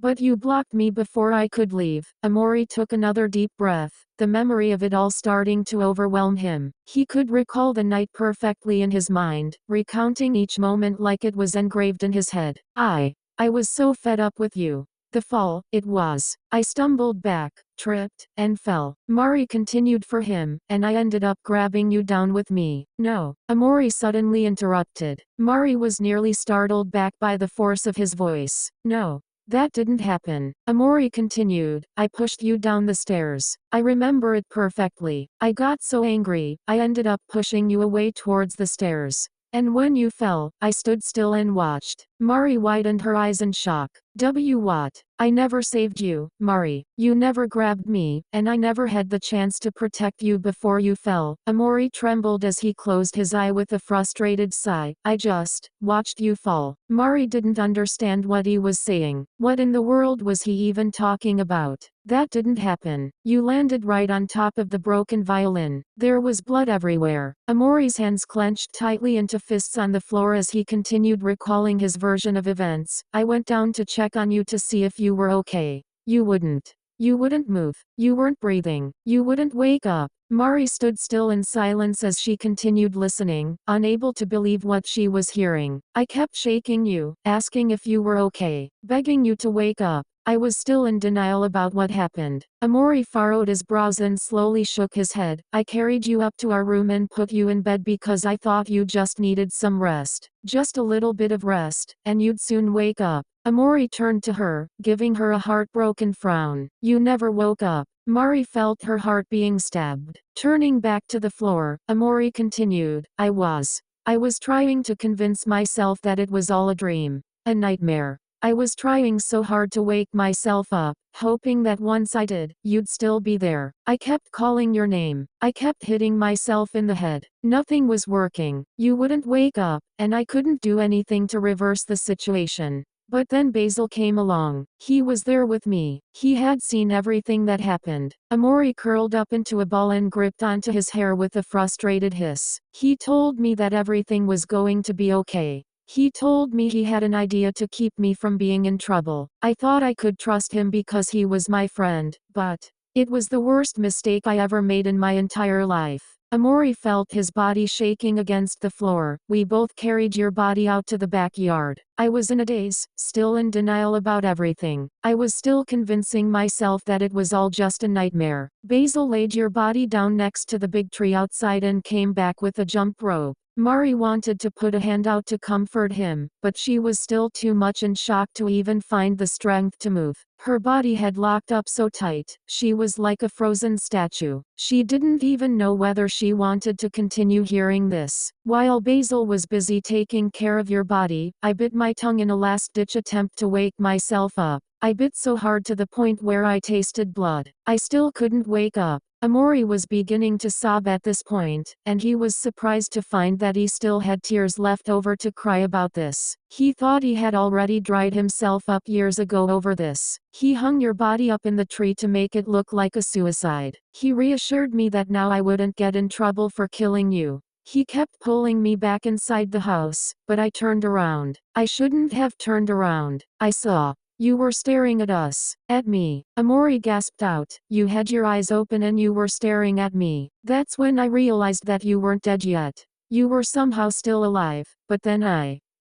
Speaker 1: But you blocked me before I could leave. Omori took another deep breath, the memory of it all starting to overwhelm him. He could recall the night perfectly in his mind, recounting each moment like it was engraved in his head. I was so fed up with you. The fall, it was. I stumbled back, tripped, and fell. Mari continued for him, and I ended up grabbing you down with me. No. Omori suddenly interrupted. Mari was nearly startled back by the force of his voice. No. That didn't happen. Omori continued, I pushed you down the stairs. I remember it perfectly. I got so angry, I ended up pushing you away towards the stairs. And when you fell, I stood still and watched. Mari widened her eyes in shock. What? I never saved you, Mari. You never grabbed me, and I never had the chance to protect you before you fell. Omori trembled as he closed his eye with a frustrated sigh. I just watched you fall. Mari didn't understand what he was saying. What in the world was he even talking about? That didn't happen. You landed right on top of the broken violin. There was blood everywhere. Omori's hands clenched tightly into fists on the floor as he continued recalling his version of events. I went down to check on you to see if you were okay. You wouldn't. You wouldn't move. You weren't breathing. You wouldn't wake up. Mari stood still in silence as she continued listening, unable to believe what she was hearing. I kept shaking you, asking if you were okay, begging you to wake up. I was still in denial about what happened. Omori furrowed his brows and slowly shook his head. I carried you up to our room and put you in bed because I thought you just needed some rest. Just a little bit of rest, and you'd soon wake up. Omori turned to her, giving her a heartbroken frown. You never woke up. Mari felt her heart being stabbed. Turning back to the floor, Omori continued, I was trying to convince myself that it was all a dream. A nightmare. I was trying so hard to wake myself up, hoping that once I did, you'd still be there. I kept calling your name. I kept hitting myself in the head. Nothing was working. You wouldn't wake up, and I couldn't do anything to reverse the situation. But then Basil came along. He was there with me. He had seen everything that happened. Omori curled up into a ball and gripped onto his hair with a frustrated hiss. He told me that everything was going to be okay. He told me he had an idea to keep me from being in trouble. I thought I could trust him because he was my friend, but it was the worst mistake I ever made in my entire life. Omori felt his body shaking against the floor. We both carried your body out to the backyard. I was in a daze, still in denial about everything. I was still convincing myself that it was all just a nightmare. Basil laid your body down next to the big tree outside and came back with a jump rope. Mari wanted to put a hand out to comfort him, but she was still too much in shock to even find the strength to move. Her body had locked up so tight, she was like a frozen statue. She didn't even know whether she wanted to continue hearing this. While Basil was busy taking care of your body, I bit my tongue in a last-ditch attempt to wake myself up. I bit so hard to the point where I tasted blood. I still couldn't wake up. Omori was beginning to sob at this point, and he was surprised to find that he still had tears left over to cry about this. He thought he had already dried himself up years ago over this. He hung your body up in the tree to make it look like a suicide. He reassured me that now I wouldn't get in trouble for killing you. He kept pulling me back inside the house, but I turned around. I shouldn't have turned around. I saw. You were staring at us. At me. Omori gasped out. You had your eyes open and you were staring at me. That's when I realized that you weren't dead yet. You were somehow still alive, but then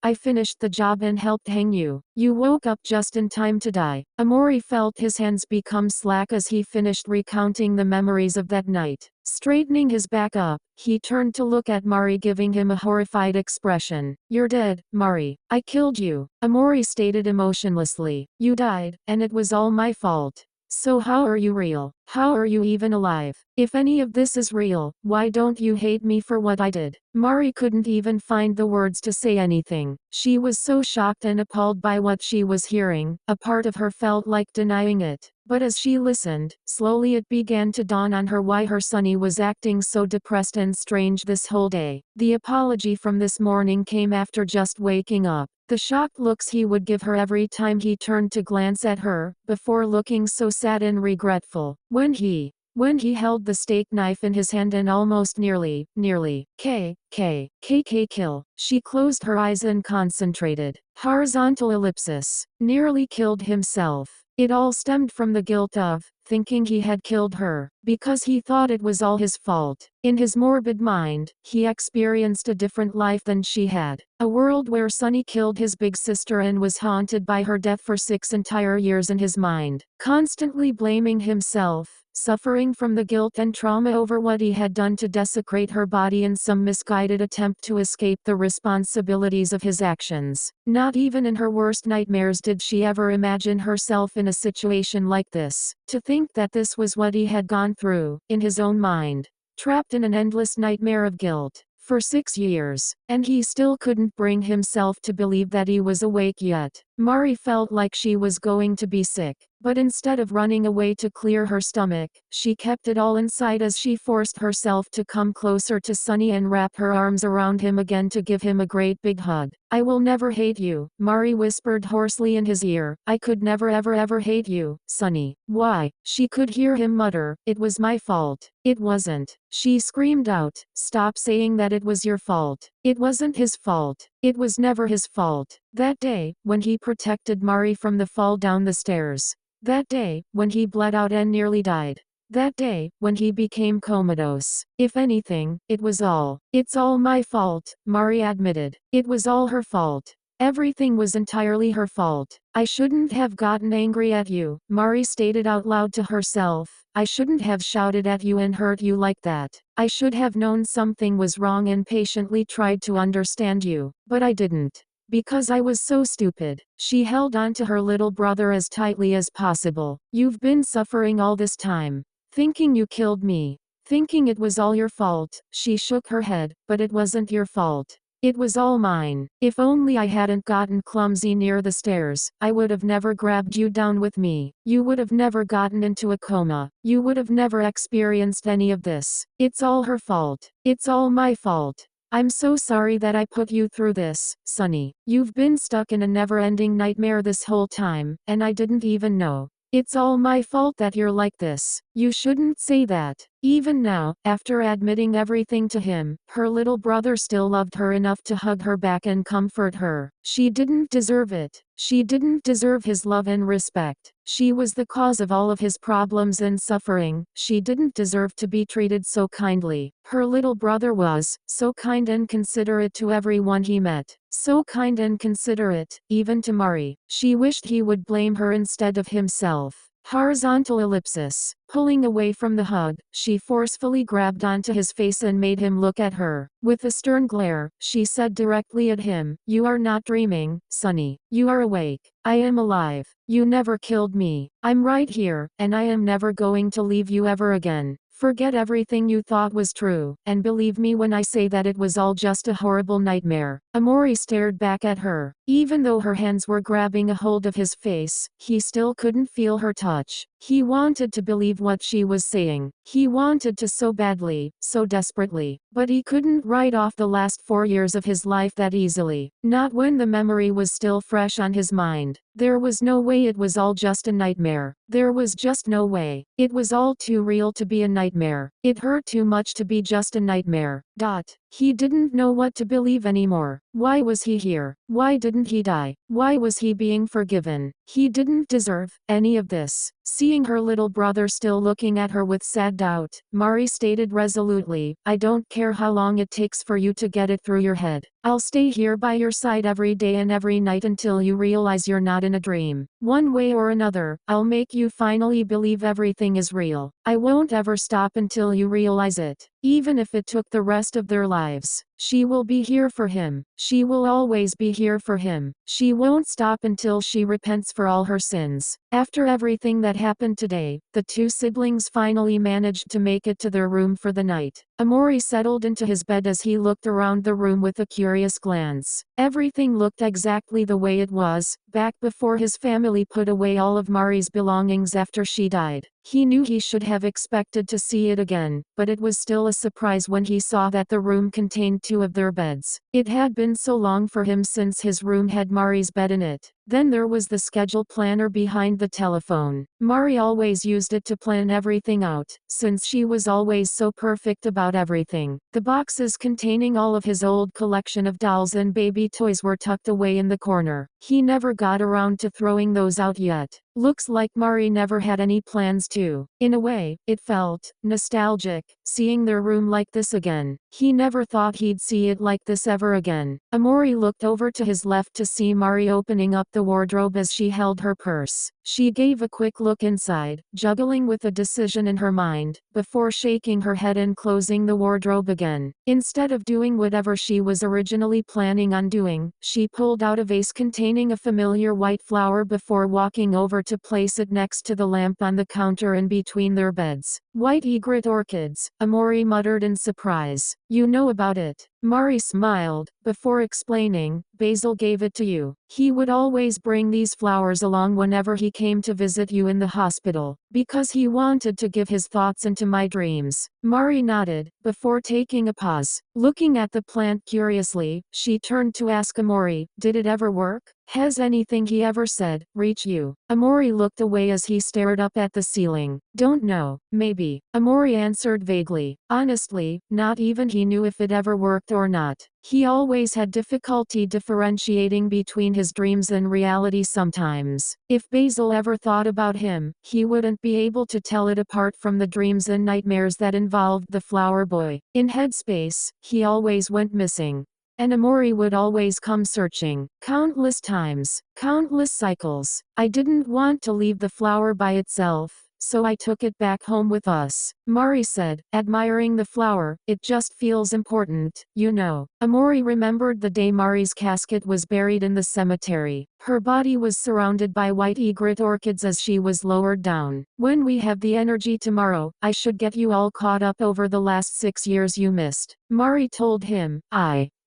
Speaker 1: I finished the job and helped hang you. You woke up just in time to die. Omori felt his hands become slack as he finished recounting the memories of that night. Straightening his back up, he turned to look at Mari, giving him a horrified expression. You're dead, Mari. I killed you. Omori stated emotionlessly. You died, and it was all my fault. So how are you real? How are you even alive? If any of this is real, why don't you hate me for what I did? Mari couldn't even find the words to say anything. She was so shocked and appalled by what she was hearing, a part of her felt like denying it. But as she listened, slowly it began to dawn on her why her sonny was acting so depressed and strange this whole day. The apology from this morning came after just waking up. The shocked looks he would give her every time he turned to glance at her, before looking so sad and regretful. When he held the steak knife in his hand and almost nearly, kill. She closed her eyes and concentrated. Horizontal ellipsis. Nearly killed himself. It all stemmed from the guilt of thinking he had killed her, because he thought it was all his fault. In his morbid mind, he experienced a different life than she had. A world where Sonny killed his big sister and was haunted by her death for 6 entire years in his mind, constantly blaming himself, suffering from the guilt and trauma over what he had done to desecrate her body in some misguided attempt to escape the responsibilities of his actions. Not even in her worst nightmares did she ever imagine herself in a situation like this. To think that this was what he had gone through, in his own mind. Trapped in an endless nightmare of guilt. For 6 years, and he still couldn't bring himself to believe that he was awake yet. Mari felt like she was going to be sick, but instead of running away to clear her stomach, she kept it all inside as she forced herself to come closer to Sonny and wrap her arms around him again to give him a great big hug. I will never hate you, Mari whispered hoarsely in his ear. I could never ever hate you, Sonny. Why? She could hear him mutter, it was my fault. It wasn't. She screamed out, stop saying that it was your fault. It wasn't his fault. It was never his fault. That day, when he protected Mari from the fall down the stairs. That day, when he bled out and nearly died. That day, when he became comatose. If anything, it's all my fault, Mari admitted. It was all her fault. Everything was entirely her fault. I shouldn't have gotten angry at you, Mari stated out loud to herself. I shouldn't have shouted at you and hurt you like that. I should have known something was wrong and patiently tried to understand you, but I didn't. Because I was so stupid. She held on to her little brother as tightly as possible. You've been suffering all this time. Thinking you killed me. Thinking it was all your fault. She shook her head, but it wasn't your fault. It was all mine. If only I hadn't gotten clumsy near the stairs, I would have never grabbed you down with me. You would have never gotten into a coma. You would have never experienced any of this. It's all her fault. It's all my fault. I'm so sorry that I put you through this, Sonny. You've been stuck in a never-ending nightmare this whole time, and I didn't even know. It's all my fault that you're like this. You shouldn't say that. Even now, after admitting everything to him, her little brother still loved her enough to hug her back and comfort her. She didn't deserve it. She didn't deserve his love and respect. She was the cause of all of his problems and suffering. She didn't deserve to be treated so kindly. Her little brother was so kind and considerate to everyone he met. So kind and considerate, even to Mari. She wished he would blame her instead of himself. Horizontal ellipsis. Pulling away from the hug, she forcefully grabbed onto his face and made him look at her. With a stern glare, she said directly at him, "You are not dreaming, Sonny. You are awake. I am alive. You never killed me. I'm right here, and I am never going to leave you ever again. Forget everything you thought was true, and believe me when I say that it was all just a horrible nightmare." Omori stared back at her. Even though her hands were grabbing a hold of his face, he still couldn't feel her touch. He wanted to believe what she was saying. He wanted to so badly, so desperately. But he couldn't write off the last 4 years of his life that easily. Not when the memory was still fresh on his mind. There was no way it was all just a nightmare. There was just no way. It was all too real to be a nightmare. It hurt too much to be just a nightmare. He didn't know what to believe anymore. Why was he here? Why didn't he die? Why was he being forgiven? He didn't deserve any of this. Seeing her little brother still looking at her with sad doubt, Mari stated resolutely, "I don't care how long it takes for you to get it through your head. I'll stay here by your side every day and every night until you realize you're not in a dream. One way or another, I'll make you finally believe everything is real. I won't ever stop until you realize it. Even if it took the rest of their lives. She will be here for him. She will always be here for him. She won't stop until she repents for all her sins." After everything that happened today, the two siblings finally managed to make it to their room for the night. Omori settled into his bed as he looked around the room with a curious glance. Everything looked exactly the way it was, back before his family put away all of Mari's belongings after she died. He knew he should have expected to see it again, but it was still a surprise when he saw that the room contained 2 of their beds. It had been so long for him since his room had Mari's bed in it. Then there was the schedule planner behind the telephone. Mari always used it to plan everything out, since she was always so perfect about everything. The boxes containing all of his old collection of dolls and baby toys were tucked away in the corner. He never got around to throwing those out yet. Looks like Mari never had any plans to. In a way, it felt nostalgic, seeing their room like this again. He never thought he'd see it like this ever again. Omori looked over to his left to see Mari opening up the wardrobe as she held her purse. She gave a quick look inside, juggling with a decision in her mind, before shaking her head and closing the wardrobe again. Instead of doing whatever she was originally planning on doing, she pulled out a vase containing a familiar white flower before walking over to place it next to the lamp on the counter in between their beds. "White egret orchids," Omori muttered in surprise. "You know about it." Mari smiled, before explaining, "Basil gave it to you. He would always bring these flowers along whenever he came to visit you in the hospital, because he wanted to give his thoughts into my dreams." Mari nodded, before taking a pause. Looking at the plant curiously, she turned to ask Omori, "Did it ever work? Has anything he ever said reach you?" Omori looked away as he stared up at the ceiling. "Don't know, maybe." Omori answered vaguely. Honestly, not even he knew if it ever worked or not. He always had difficulty differentiating between his dreams and reality sometimes. If Basil ever thought about him, he wouldn't be able to tell it apart from the dreams and nightmares that involved the flower boy. In headspace, he always went missing. And Omori would always come searching. Countless times. Countless cycles. "I didn't want to leave the flower by itself, so I took it back home with us," Mari said, admiring the flower. "It just feels important, you know." Omori remembered the day Mari's casket was buried in the cemetery. Her body was surrounded by white egret orchids as she was lowered down. "When we have the energy tomorrow, I should get you all caught up over the last 6 years you missed," Mari told him.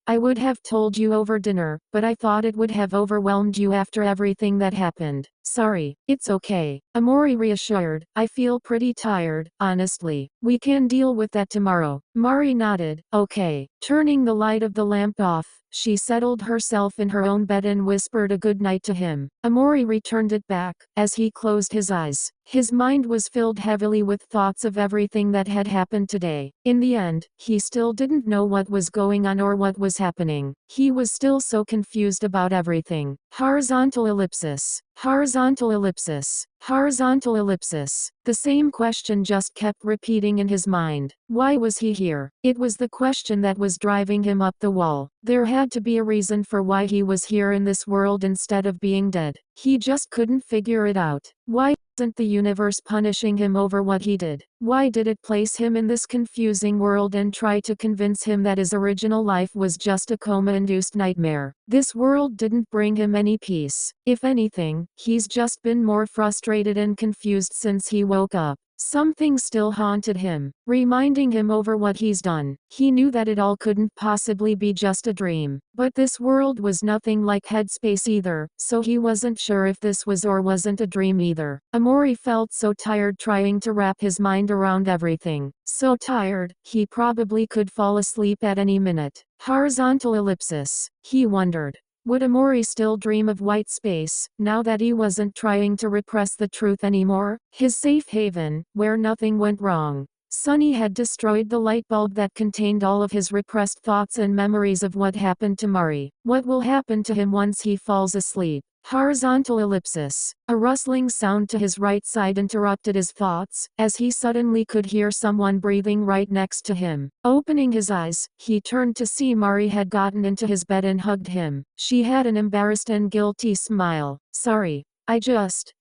Speaker 1: I would have told you over dinner, but I thought it would have overwhelmed you after everything that happened. Sorry, it's okay. Omori reassured. I feel pretty tired, honestly. We can deal with that tomorrow. Mari nodded. Okay. Turning the light of the lamp off, she settled herself in her own bed and whispered a good night to him. Omori returned it back. As he closed his eyes, his mind was filled heavily with thoughts of everything that had happened today. In the end, he still didn't know what was going on or what was happening. He was still so confused about everything. Horizontal ellipsis. Horizontal ellipsis. Horizontal ellipsis. The same question just kept repeating in his mind. Why was he here? It was the question that was driving him up the wall. There had to be a reason for why he was here in this world instead of being dead. He just couldn't figure it out. Why wasn't the universe punishing him over what he did? Why did it place him in this confusing world and try to convince him that his original life was just a coma-induced nightmare? This world didn't bring him any peace. If anything, he's just been more frustrated and confused since he woke up. Something still haunted him, reminding him over what he's done. He knew that it all couldn't possibly be just a dream. But this world was nothing like Headspace either, so he wasn't sure if this was or wasn't a dream either. Omori felt so tired trying to wrap his mind around everything. So tired, he probably could fall asleep at any minute. Horizontal ellipsis. He wondered. Would Omori still dream of white space, now that he wasn't trying to repress the truth anymore? His safe haven, where nothing went wrong. Sunny had destroyed the light bulb that contained all of his repressed thoughts and memories of what happened to Mari. What will happen to him once he falls asleep? Horizontal ellipsis. A rustling sound to his right side interrupted his thoughts, as he suddenly could hear someone breathing right next to him. Opening his eyes, he turned to see Mari had gotten into his bed and hugged him. She had an embarrassed and guilty smile. Sorry.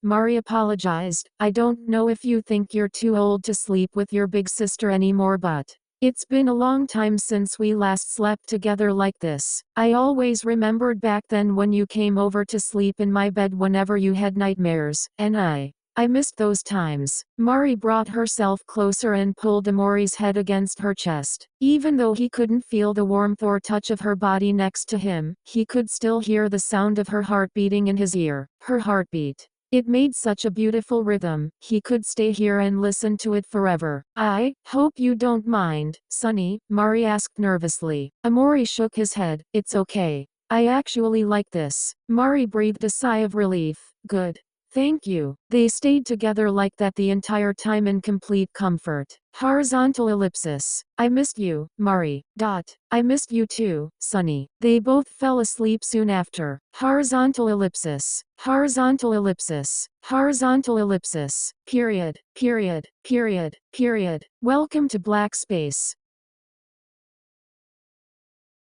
Speaker 1: Mari apologized. I don't know if you think you're too old to sleep with your big sister anymore, but it's been a long time since we last slept together like this. I always remembered back then when you came over to sleep in my bed whenever you had nightmares, and I missed those times. Mari brought herself closer and pulled Omori's head against her chest. Even though he couldn't feel the warmth or touch of her body next to him, he could still hear the sound of her heart beating in his ear. Her heartbeat. It made such a beautiful rhythm. He could stay here and listen to it forever. I hope you don't mind, Sunny, Mari asked nervously. Omori shook his head. It's okay. I actually like this. Mari breathed a sigh of relief. Good. Thank you. They stayed together like that the entire time in complete comfort. Horizontal ellipsis. I missed you, Mari. I missed you too, Sunny. They both fell asleep soon after. Horizontal ellipsis. Horizontal ellipsis. Horizontal ellipsis. Period. Period. Period. Period. Welcome to Black Space.